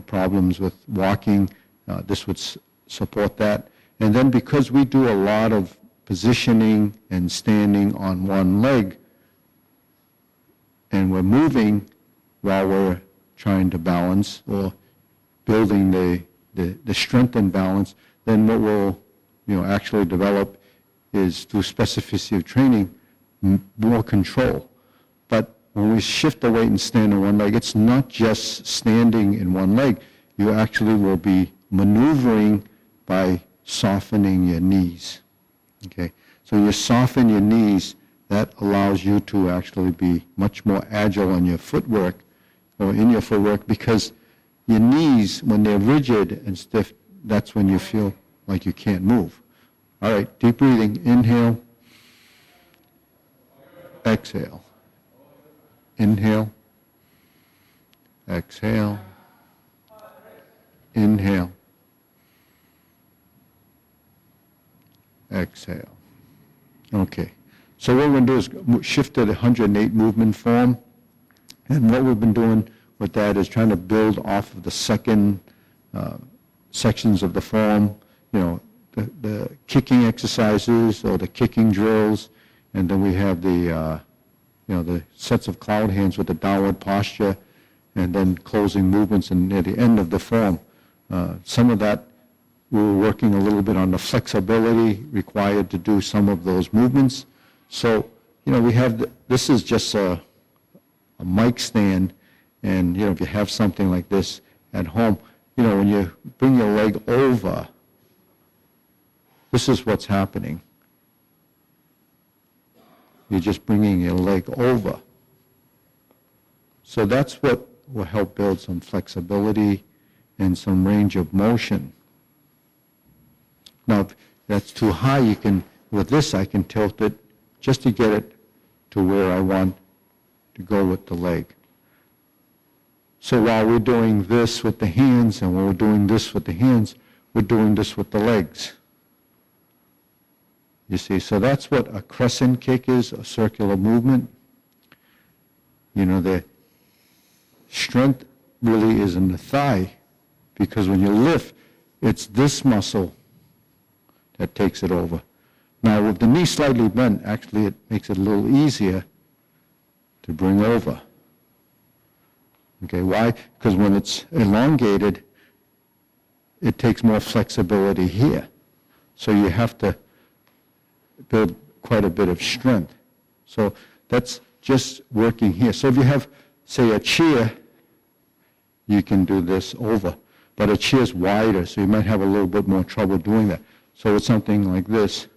problems with walking, this would support that. And then because we do a lot of positioning and standing on one leg, and we're moving while we're trying to balance or building the strength and balance, then what we'll, actually develop is, through specificity of training, more control. But when we shift the weight and stand on one leg, it's not just standing in one leg. You actually will be maneuvering by softening your knees. Okay? So you soften your knees, that allows you to actually be much more agile on your footwork, or in your footwork, because your knees, when they're rigid and stiff, that's when you feel like you can't move. All right, deep breathing. Inhale. Exhale. Inhale. Exhale. Inhale. Exhale. Okay. So what we're going to do is shift to the 108 movement form. And what we've been doing with that is trying to build off of the second sections of the form, the kicking exercises or the kicking drills, and then we have the sets of cloud hands with the downward posture, and then closing movements near the end of the form. Some of that, we were working a little bit on the flexibility required to do some of those movements. So, we have, this is just a mic stand, and, if you have something like this at home, when you bring your leg over, this is what's happening. You're just bringing your leg over. So that's what will help build some flexibility and some range of motion. Now, if that's too high, with this I can tilt it just to get it to where I want to go with the leg. So while we're doing this with the hands, and when we're doing this with the hands, we're doing this with the legs. You see, so that's what a crescent kick is, a circular movement. The strength really is in the thigh, because when you lift, it's this muscle that takes it over. Now, with the knee slightly bent, actually it makes it a little easier to bring over. Okay, why? Because when it's elongated, it takes more flexibility here. So you have to build quite a bit of strength. So that's just working here. So if you have, say, a chair, you can do this over. But a chair's wider, so you might have a little bit more trouble doing that. So with something like this,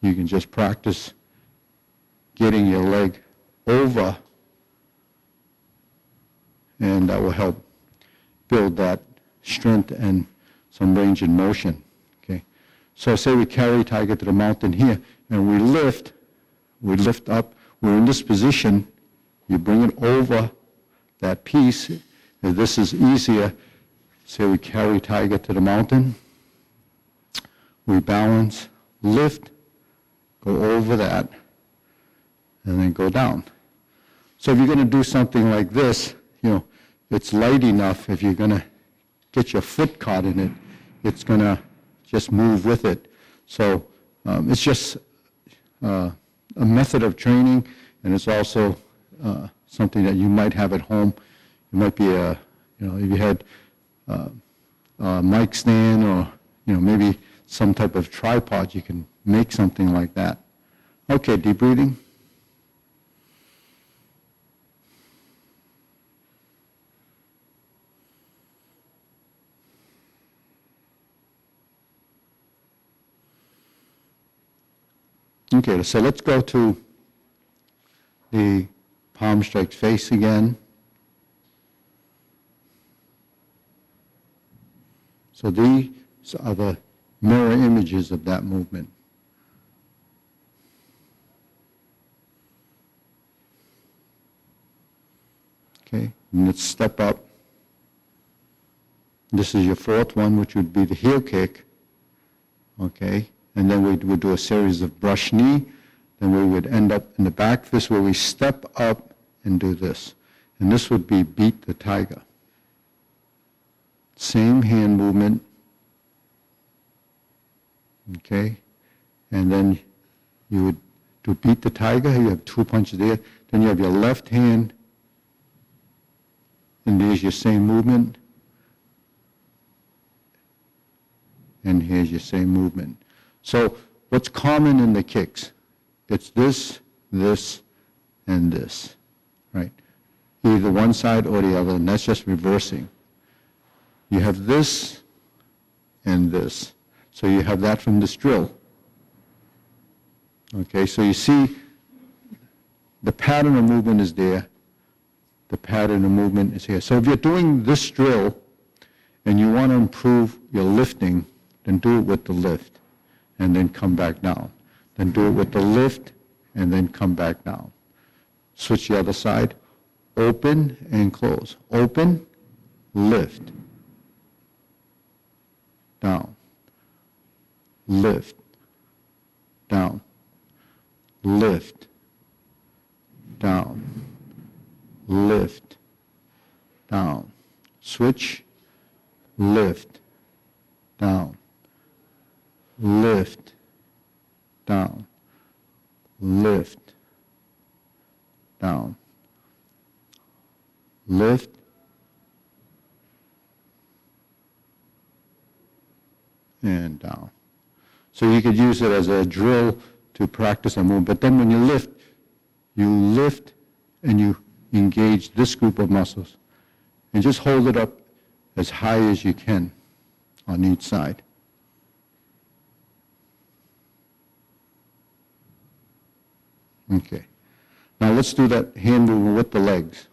you can just practice getting your leg over, and that will help build that strength and some range in motion. Okay, so say we carry tiger to the mountain here, and we lift up, we're in this position, you bring it over that piece. If this is easier, say we carry tiger to the mountain, we balance, lift, go over that, and then go down. So if you're going to do something like this, it's light enough. If you're going to get your foot caught in it, it's going to just move with it. So it's just a method of training, and it's also something that you might have at home. It might be if you had a mic stand or maybe some type of tripod, you can make something like that. Okay, deep breathing. Okay, so let's go to the palm strikes face again. So these are the mirror images of that movement. Okay, and let's step up. This is your fourth one, which would be the heel kick. Okay, and then we would do a series of brush knee. Then we would end up in the back fist where we step up and do this. And this would be beat the tiger. Same hand movement. Okay, and then you would do beat the tiger. You have two punches there. Then you have your left hand, and there's your same movement. And here's your same movement. So what's common in the kicks? It's this, this, and this, right? Either one side or the other, and that's just reversing. You have this and this. So you have that from this drill. Okay, so you see the pattern of movement is there. The pattern of movement is here. So if you're doing this drill and you want to improve your lifting, then do it with the lift and then come back down. Then do it with the lift and then come back down. Switch the other side. Open and close. Open, lift, down, lift, down, lift, down, lift, down. Switch, lift, down, lift, down, lift, down, lift, and down. So you could use it as a drill to practice a movement. But then when you lift and you engage this group of muscles and just hold it up as high as you can on each side. Okay. Now let's do that hand movement with the legs.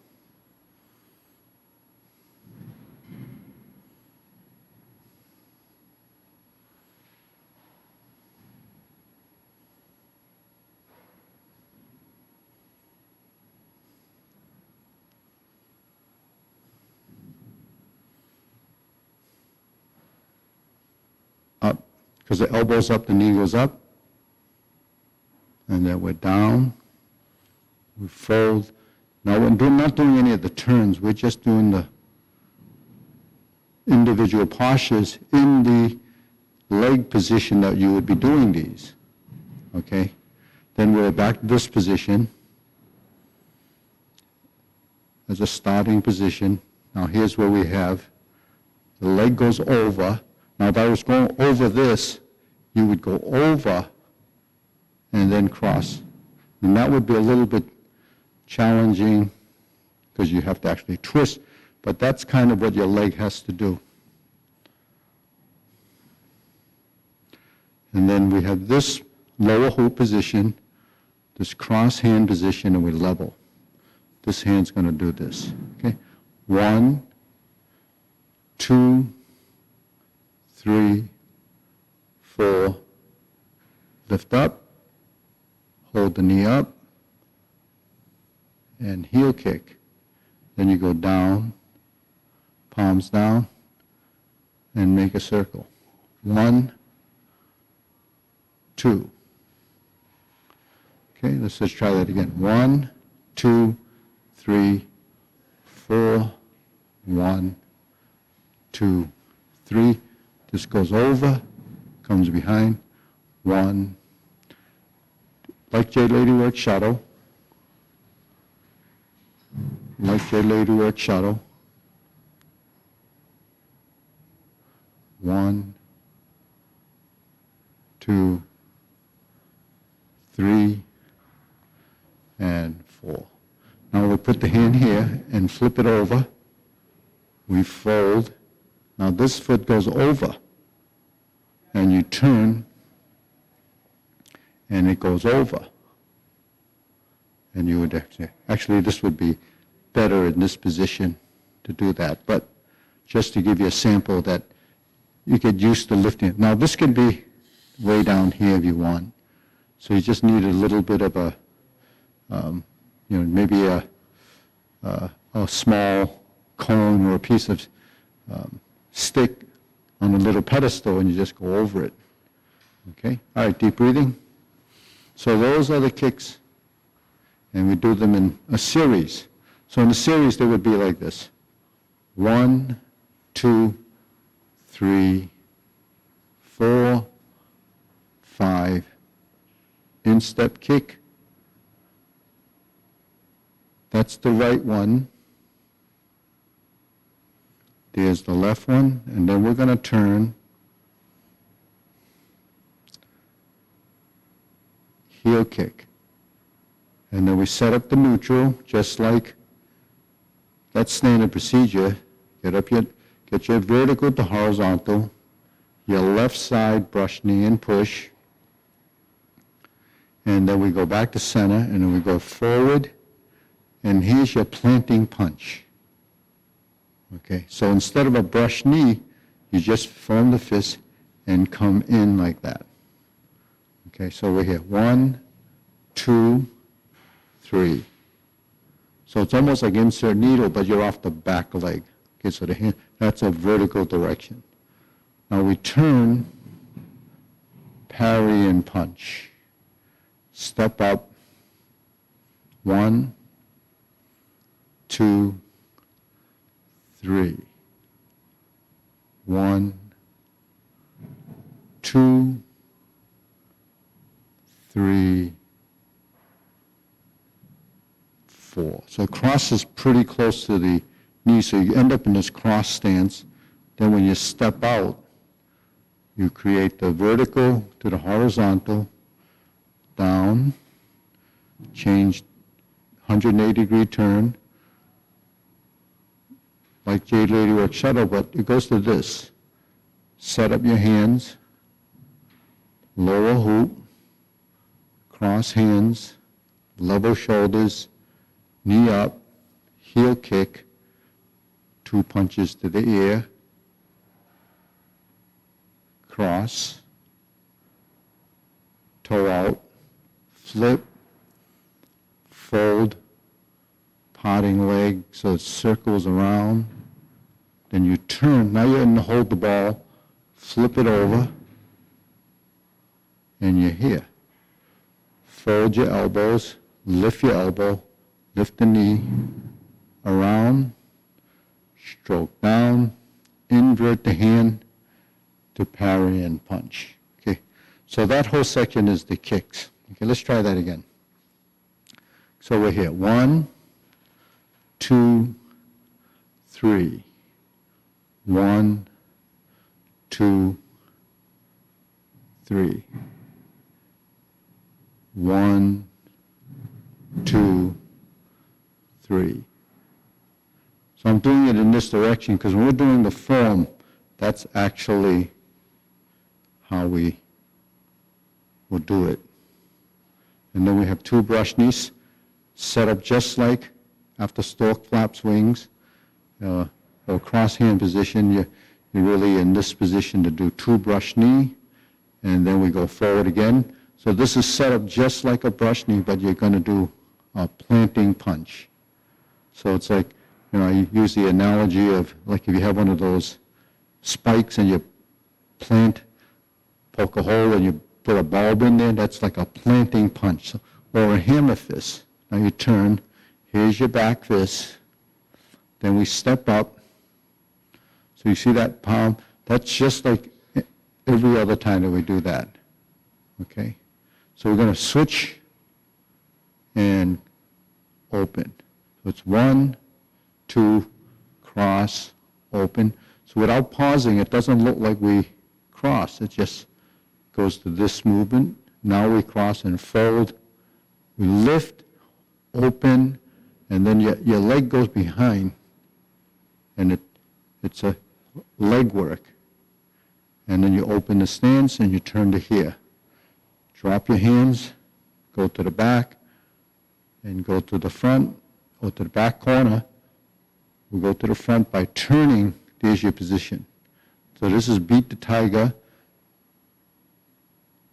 Up, because the elbow's up, the knee goes up. And then we're down, we fold. Now we're not doing any of the turns, we're just doing the individual postures in the leg position that you would be doing these, okay? Then we're back to this position as a starting position. Now here's where we have, the leg goes over. Now if I was going over this, you would go over and then cross. And that would be a little bit challenging because you have to actually twist. But that's kind of what your leg has to do. And then we have this lower hoop position, this cross hand position, and we level. This hand's going to do this. Okay? 1, 2, 3, 4. Lift up, hold the knee up, and heel kick. Then you go down, palms down, and make a circle. 1, 2. Okay, let's just try that again. 1, 2, 3, 4. 1, 2, 3. This goes over, comes behind. 1. Like J Lady work shuttle. Like J Lady work shuttle. 1, 2, 3, and 4. Now we put the hand here and flip it over. We fold. Now this foot goes over, and you turn, and it goes over. And you would actually this would be better in this position to do that, but just to give you a sample that you get used to lifting it. Now this can be way down here if you want. So you just need a little bit of a, maybe a small cone or a piece of stick on a little pedestal, and you just go over it. Okay? All right, deep breathing. So those are the kicks, and we do them in a series. So in a series, they would be like this. 1, 2, 3, 4, 5, instep kick. That's the right one. There's the left one, and then we're going to turn. Heel kick. And then we set up the neutral, just like that standard procedure. Get your vertical to horizontal, your left side brush knee and push, and then we go back to center, and then we go forward, and here's your planting punch. Okay, so instead of a brush knee, you just form the fist and come in like that. Okay, so we're here. 1, 2, 3. So it's almost like insert needle, but you're off the back leg. Okay, so the hand, that's a vertical direction. Now we turn, parry and punch. Step up. 1, 2, 3. 1, 2, 3, 4. So cross is pretty close to the knee, so you end up in this cross stance. Then when you step out, you create the vertical to the horizontal, down, change 180-degree turn, like Jade Lady work shuttle, but it goes to this. Set up your hands, lower hoop, cross hands, level shoulders, knee up, heel kick, 2 punches to the ear, cross, toe out, flip, fold, parting leg so it circles around. Then you turn. Now you're going to hold the ball, flip it over, and you're here. Fold your elbows, lift your elbow, lift the knee, around, stroke down, invert the hand to parry and punch. Okay, so that whole section is the kicks. Okay, let's try that again. So we're here. 1, 2, 3. 1, 2, 3. 1, 2, 3. So I'm doing it in this direction because when we're doing the form, that's actually how we will do it. And then we have 2 brush knees set up just like after stork flaps wings, or cross hand position. You're really in this position to do 2 brush knee, and then we go forward again. So this is set up just like a brush knee, but you're going to do a planting punch. So it's like, I use the analogy of like if you have one of those spikes and you poke a hole and you put a bulb in there, that's like a planting punch. Or a hammer fist. Now you turn, here's your back fist, then we step up. So you see that palm? That's just like every other time that we do that. Okay? So we're going to switch and open. So it's 1, 2, cross, open. So without pausing, it doesn't look like we cross. It just goes to this movement. Now we cross and fold. We lift, open, and then your leg goes behind, and it's a leg work. And then you open the stance and you turn to here. Drop your hands, go to the back, and go to the front, go to the back corner. We go to the front by turning. There's your position. So this is beat the tiger,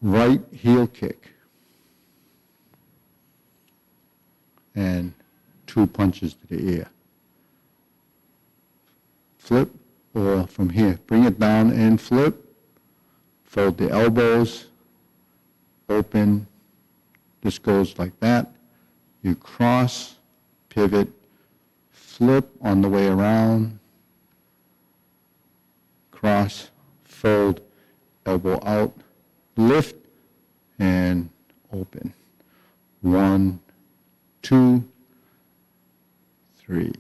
right heel kick. And 2 punches to the ear. Flip, or from here, bring it down and flip. Fold the elbows, open. This goes like that. You cross, pivot, flip on the way around, cross, fold, elbow out, lift, and open. 1, 2, 3.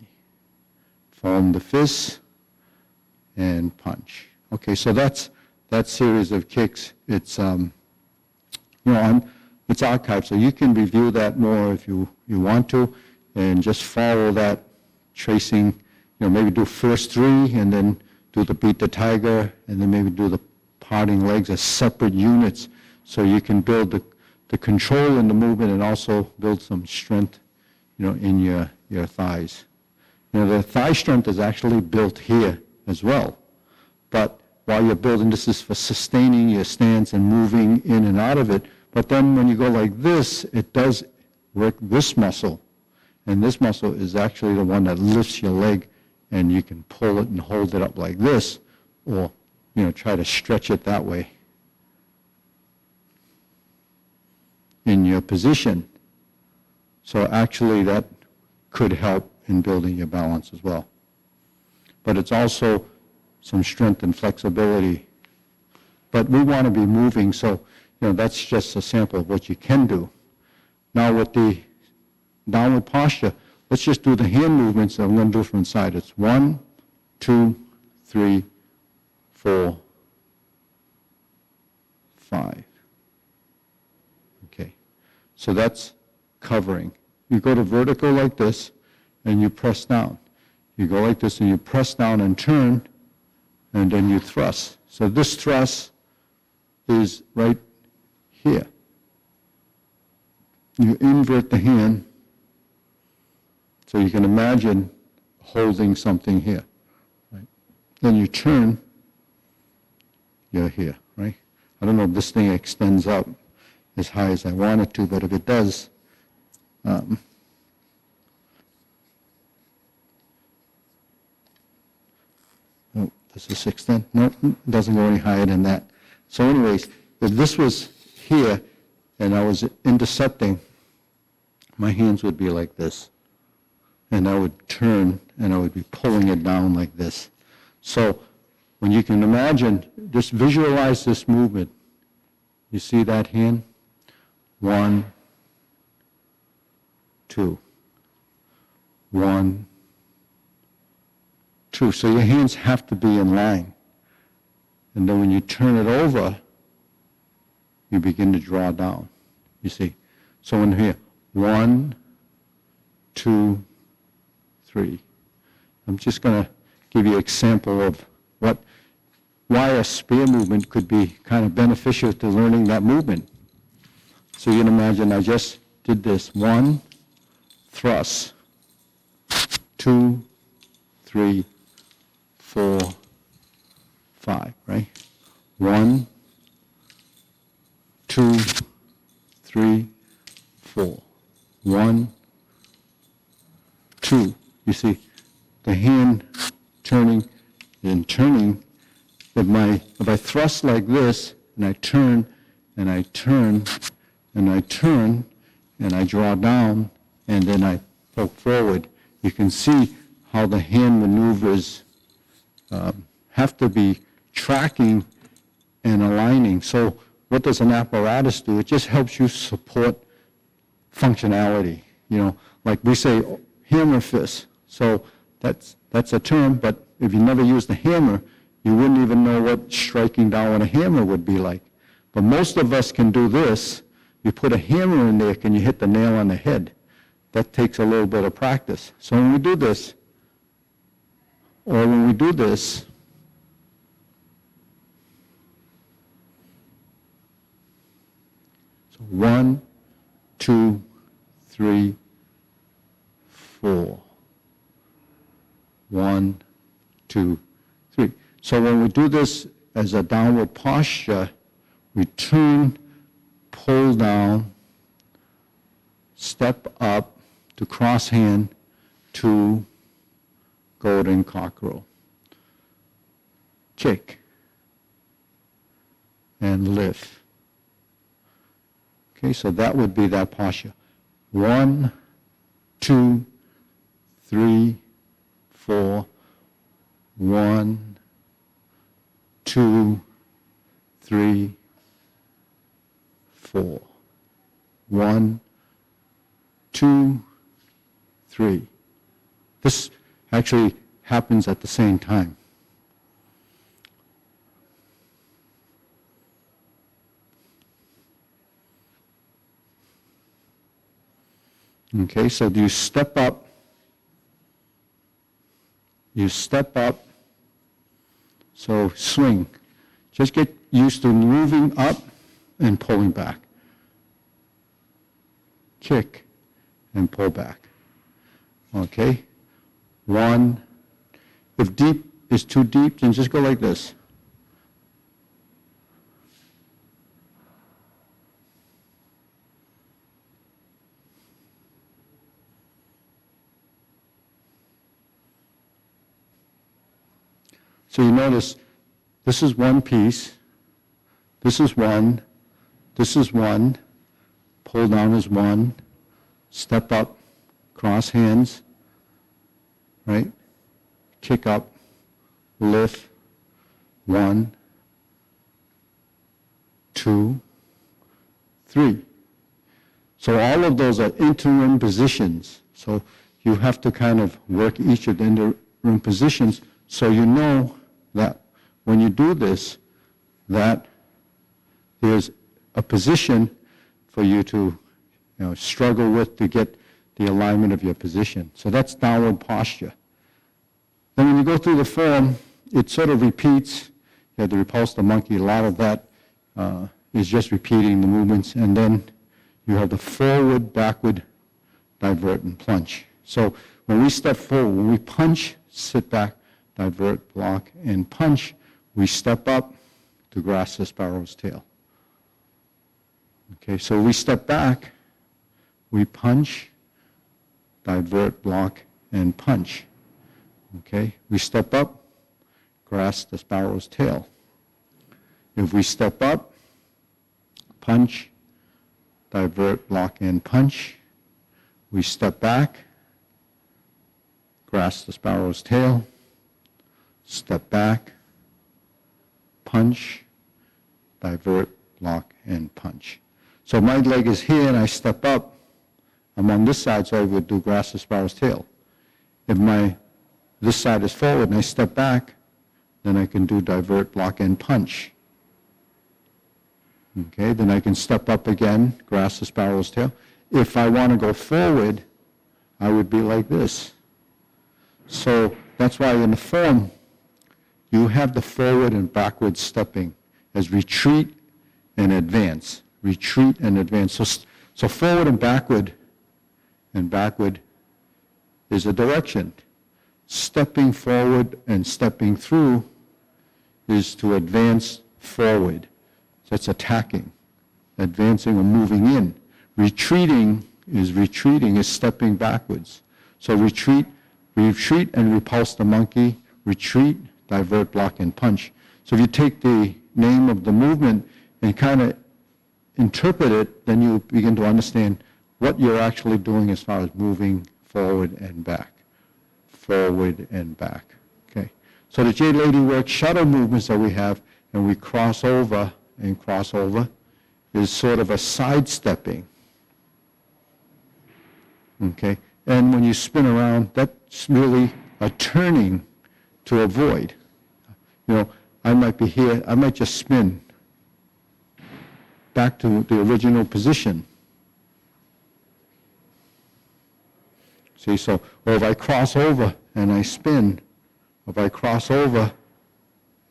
Form the fists and punch. Okay, so that's that series of kicks. It's it's archived, so you can review that more if you want to, and just follow that tracing. Maybe do first 3, and then do the beat the tiger, and then maybe do the parting legs as separate units, so you can build the control in the movement and also build some strength, in your thighs. The thigh strength is actually built here as well. But while you're building, this is for sustaining your stance and moving in and out of it. But then when you go like this, it does work this muscle. And this muscle is actually the one that lifts your leg, and you can pull it and hold it up like this, or, try to stretch it that way in your position. So actually that could help in building your balance as well. But it's also some strength and flexibility. But we want to be moving, so that's just a sample of what you can do. Now with the downward posture, let's just do the hand movements that I'm going to do from inside. It's 1, 2, 3, 4, 5. Okay, so that's covering. You go to vertical like this, and you press down. You go like this, and you press down and turn, and then you thrust. So this thrust is right here. You invert the hand, so you can imagine holding something here. Right? Then you turn, you're here, right? I don't know if this thing extends out as high as I want it to, but if it does, does this extend? No, it doesn't go any higher than that. So anyways, if this was here and I was intercepting, my hands would be like this. And I would turn and I would be pulling it down like this. So when you can imagine, just visualize this movement. You see that hand? 1, 2. 1, 2. So your hands have to be in line. And then when you turn it over, you begin to draw down. You see? So in here, 1, 2, 3. I'm just going to give you an example of why a spear movement could be kind of beneficial to learning that movement. So you can imagine I just did this. 1, thrust. 2, 3, 4, 5, right? 1, 2, 3, 4. 1, 2. You see, the hand turning and turning. If I thrust like this, and I turn, and I turn, and I turn, and I draw down, and then I poke forward, you can see how the hand maneuvers have to be tracking and aligning. So what does an apparatus do? It just helps you support functionality. You know, like we say, hammer fist. So that's a term, but if you never use the hammer, you wouldn't even know what striking down with a hammer would be like. But most of us can do this. You put a hammer in there, can you hit the nail on the head? That takes a little bit of practice. So when we do this, or when we do this, so 1, 2, 3, 4. 1, 2, 3. So when we do this as a downward posture, we turn, pull down, step up to cross hand to golden cockerel. Kick and lift. Okay, so that would be that posture. 1, 2, 3, 4. 1, 2, 3, 4. 1, 2, 3. This actually happens at the same time. Okay, so do you step up? You step up. So swing. Just get used to moving up and pulling back. Kick and pull back. Okay? 1. If deep is too deep, then just go like this. So you notice this is one piece, this is one, pull down is 1, step up, cross hands, right? Kick up, lift, 1, 2, 3. So all of those are interim positions. So you have to kind of work each of the interim positions so you know that when you do this, that there's a position for you to struggle with to get the alignment of your position. So that's downward posture. Then when you go through the form, it sort of repeats. You have to repulse the monkey. A lot of that is just repeating the movements. And then you have the forward, backward, divert, and plunge. So when we step forward, when we punch, sit back, divert, block, and punch, we step up to grasp the sparrow's tail. Okay, so we step back, we punch, divert, block, and punch. Okay, we step up, grasp the sparrow's tail. If we step up, punch, divert, block, and punch, we step back, grasp the sparrow's tail, step back, punch, divert, block, and punch. So my leg is here and I step up. I'm on this side, so I would do grasp the sparrow's tail. If this side is forward and I step back, then I can do divert, block, and punch. Okay, then I can step up again, grasp the sparrow's tail. If I want to go forward, I would be like this. So That's why in the form, you have the forward and backward stepping as retreat and advance. Retreat and advance. So forward and backward is a direction. Stepping forward and stepping through is to advance forward. So that's attacking, advancing or moving in. Retreating is stepping backwards. So retreat and repulse the monkey, retreat, divert, block, and punch. So if you take the name of the movement and kind of interpret it, then you begin to understand what you're actually doing as far as moving forward and back. Forward and back. Okay. So the Jade Lady work shuttle movements that we have, and we cross over, is sort of a sidestepping. Okay. And when you spin around, that's really a turning to avoid. You know, I might be here, I might just spin back to the original position. See, so, or if I cross over and I spin, if I cross over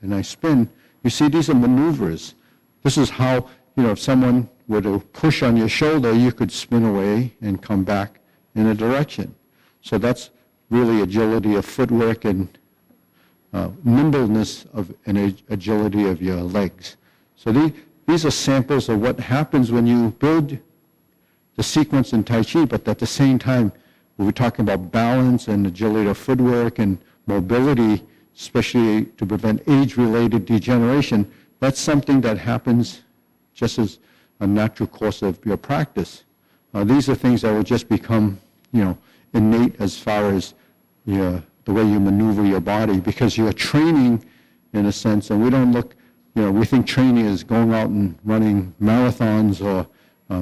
and I spin, you see these are maneuvers. This is how, you know, if someone were to push on your shoulder, you could spin away and come back in a direction. So that's really agility of footwork and nimbleness of and agility of your legs. So these are samples of what happens when you build the sequence in Tai Chi, but at the same time, we're talking about balance and agility of footwork and mobility, especially to prevent age-related degeneration. That's something that happens just as a natural course of your practice. These are things that will just become, you know, innate as far as the way you maneuver your body, because you're training in a sense, and we don't look, you know, we think training is going out and running marathons or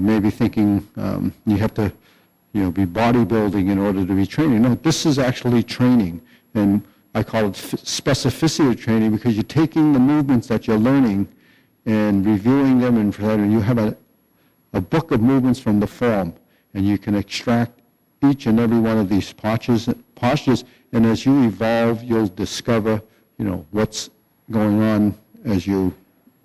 maybe thinking you have to, you know, be bodybuilding in order to be training. No, this is actually training, and I call it specificity training, because you're taking the movements that you're learning and reviewing them, and you have a book of movements from the form, and you can extract each and every one of these postures, and as you evolve, you'll discover, you know, what's going on as you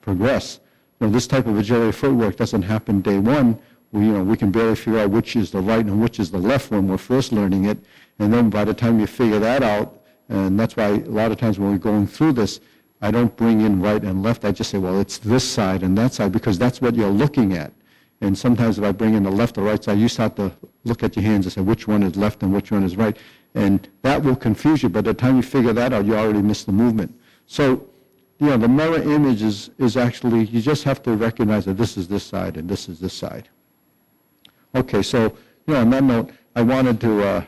progress. You know, this type of agility footwork doesn't happen day one. We can barely figure out which is the right and which is the left when we're first learning it, and then by the time you figure that out, and that's why a lot of times when we're going through this, I don't bring in right and left. I just say, well, it's this side and that side, because that's what you're looking at. And sometimes if I bring in the left or right side, you start to look at your hands and say which one is left and which one is right. And that will confuse you. By the time you figure that out, you already missed the movement. So, you know, the mirror image is actually, you just have to recognize that this is this side and this is this side. Okay, so, you know, on that note, I wanted to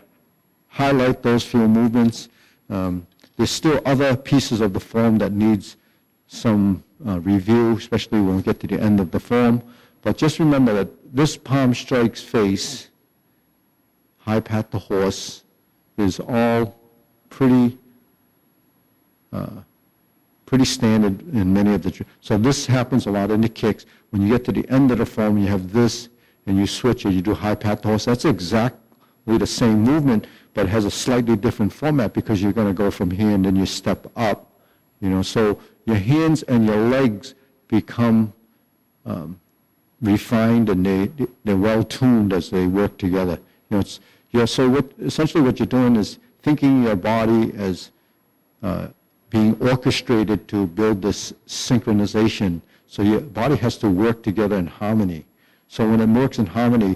highlight those few movements. There's still other pieces of the form that needs some review, especially when we get to the end of the form. But just remember that this palm strikes face, high pat the horse, is all pretty standard in many of the. So this happens a lot in the kicks. When you get to the end of the form, you have this, and you switch it. You do high pat the horse. That's exactly the same movement, but it has a slightly different format, because you're going to go from here and then you step up. You know, so your hands and your legs become refined, and they're well tuned as they work together. You know, so essentially what you're doing is thinking your body as being orchestrated to build this synchronization. So your body has to work together in harmony. So when it works in harmony,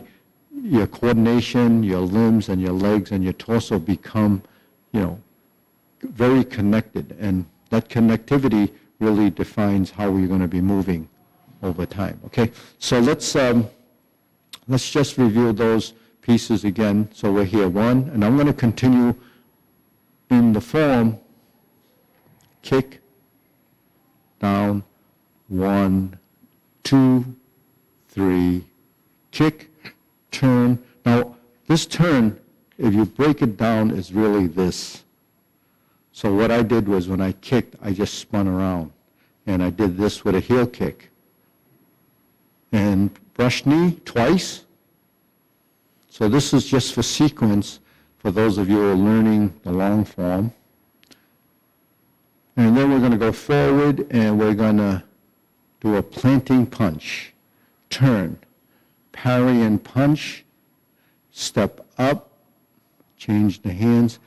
your coordination, your limbs and your legs and your torso become, you know, very connected, and that connectivity really defines how we're going to be moving over time. Okay, so let's just review those pieces again. So we're here, one, and I'm going to continue in the form, kick, down, 1, 2, 3, kick, turn. Now, this turn, if you break it down, is really this. So what I did was, when I kicked, I just spun around, and I did this with a heel kick. And brush knee twice. So this is just for sequence for those of you who are learning the long form. And then we're going to go forward and we're going to do a planting punch. Turn, parry and punch, step up, change the hands.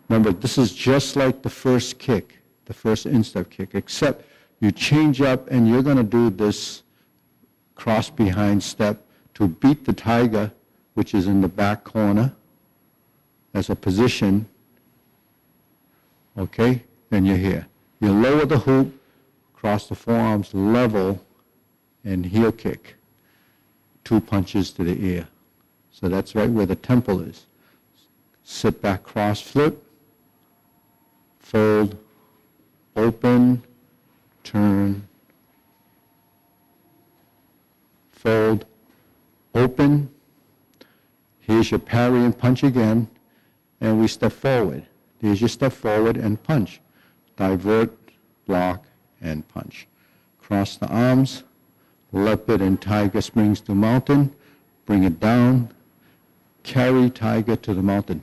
Remember, this is just like the first kick, the first instep kick, except you change up and you're going to do this cross behind step to beat the tiger, which is in the back corner, as a position. Okay? Then you're here. You lower the hoop, cross the forearms level, and heel kick. 2 punches to the ear. So that's right where the temple is. Sit back, cross flip, fold, open, turn, fold, open. Here's your parry and punch again, and we step forward. Here's your step forward and punch. Divert, block, and punch. Cross the arms, leopard and tiger springs to mountain, bring it down, carry tiger to the mountain.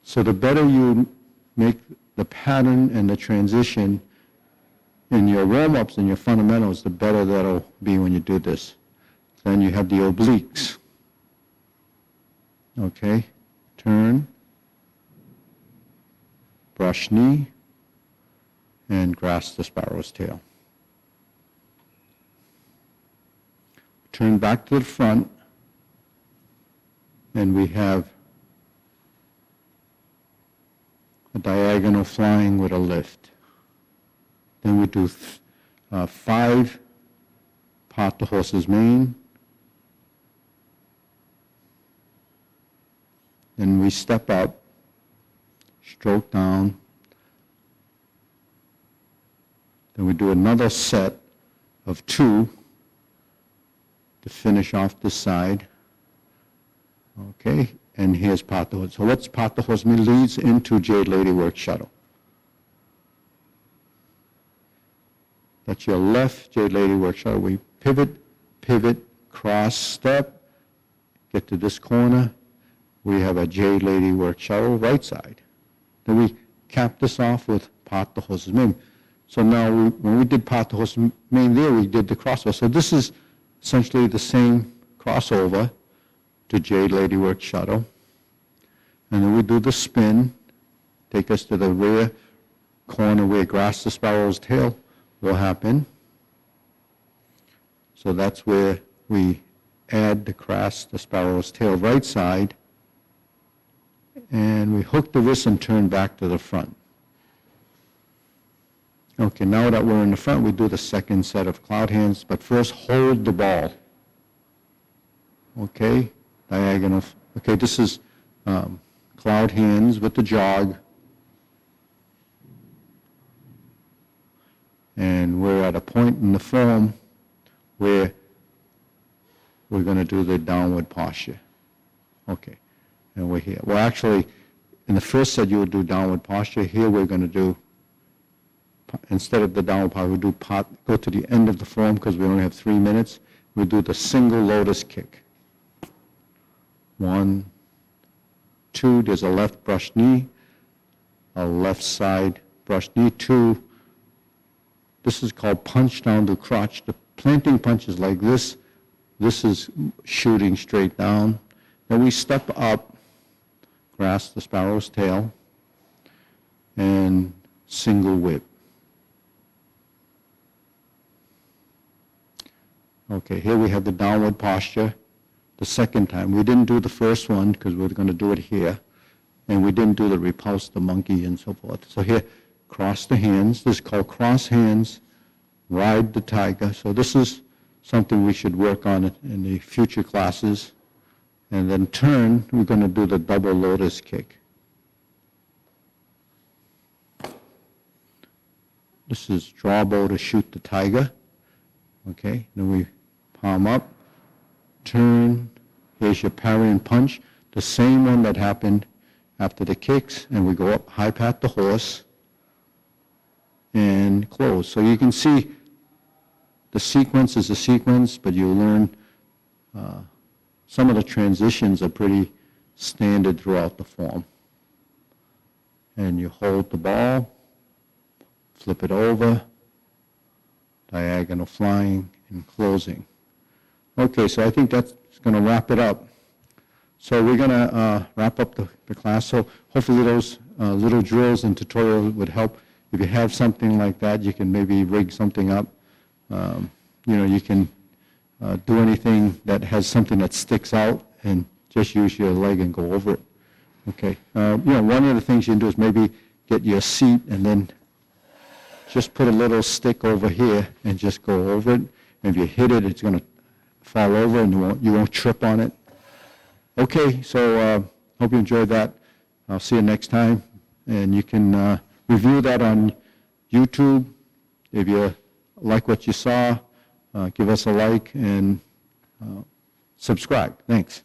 So the better you make the pattern and the transition in your warm-ups and your fundamentals, the better that'll be when you do this. Then you have the obliques. Okay, turn, brush knee, and grasp the sparrow's tail. Turn back to the front, and we have a diagonal flying with a lift. Then we do 5 part the horse's mane. Then we step up, stroke down. Then we do another set of 2 to finish off this side. Okay, and here's part the horse. So what's part the horse mean? Leads into Jade Lady Work Shuttle. That's your left Jade Lady Work Shuttle. We pivot, pivot, cross, step, get to this corner. We have a Jade Lady Work Shuttle right side. Then we cap this off with part the horse's mane. So now when we did part the horse's mane there, we did the crossover. So this is essentially the same crossover to Jade Lady Work Shuttle. And then we do the spin, take us to the rear corner where Grasp the Sparrow's Tail will happen. So that's where we add the Grasp the Sparrow's Tail right side, and we hook the wrist and turn back to the front. Okay, now that we're in the front, we do the second set of cloud hands, but first hold the ball. Okay, diagonal. Okay, this is cloud hands with the jog. And we're at a point in the form where we're going to do the downward posture. Okay, and we're here. Well, actually, in the first set, you would do downward posture. Here, we're going to do, instead of the downward posture, we do go to the end of the form because we only have 3 minutes. We do the single lotus kick. 1, 2, there's a left brush knee, a left side brush knee, 2. This is called punch down to crotch. The planting punch is like this. This is shooting straight down. Then we step up, grasp the sparrow's tail, and single whip. Okay, here we have the downward posture. The second time. We didn't do the first one because we're going to do it here. And we didn't do the repulse the monkey and so forth. So here, cross the hands. This is called cross hands, ride the tiger. So this is something we should work on in the future classes. And then turn, we're going to do the double lotus kick. This is draw bow to shoot the tiger. Okay, then we palm up, turn, here's your parry and punch, the same one that happened after the kicks, and we go up, high pat the horse, and close. So you can see the sequence is a sequence, but you learn some of the transitions are pretty standard throughout the form. And you hold the ball, flip it over, diagonal flying, and closing. Okay, so I think that's going to wrap it up. So we're going to wrap up the class. So hopefully those little drills and tutorials would help. If you have something like that, you can maybe rig something up. You can do anything that has something that sticks out and just use your leg and go over it. Okay. One of the things you can do is maybe get your seat and then just put a little stick over here and just go over it. And if you hit it, it's going to fall over and you won't trip on it. Okay, so hope you enjoyed that. I'll see you next time. And you can review that on YouTube. If you like what you saw, give us a like and subscribe. Thanks.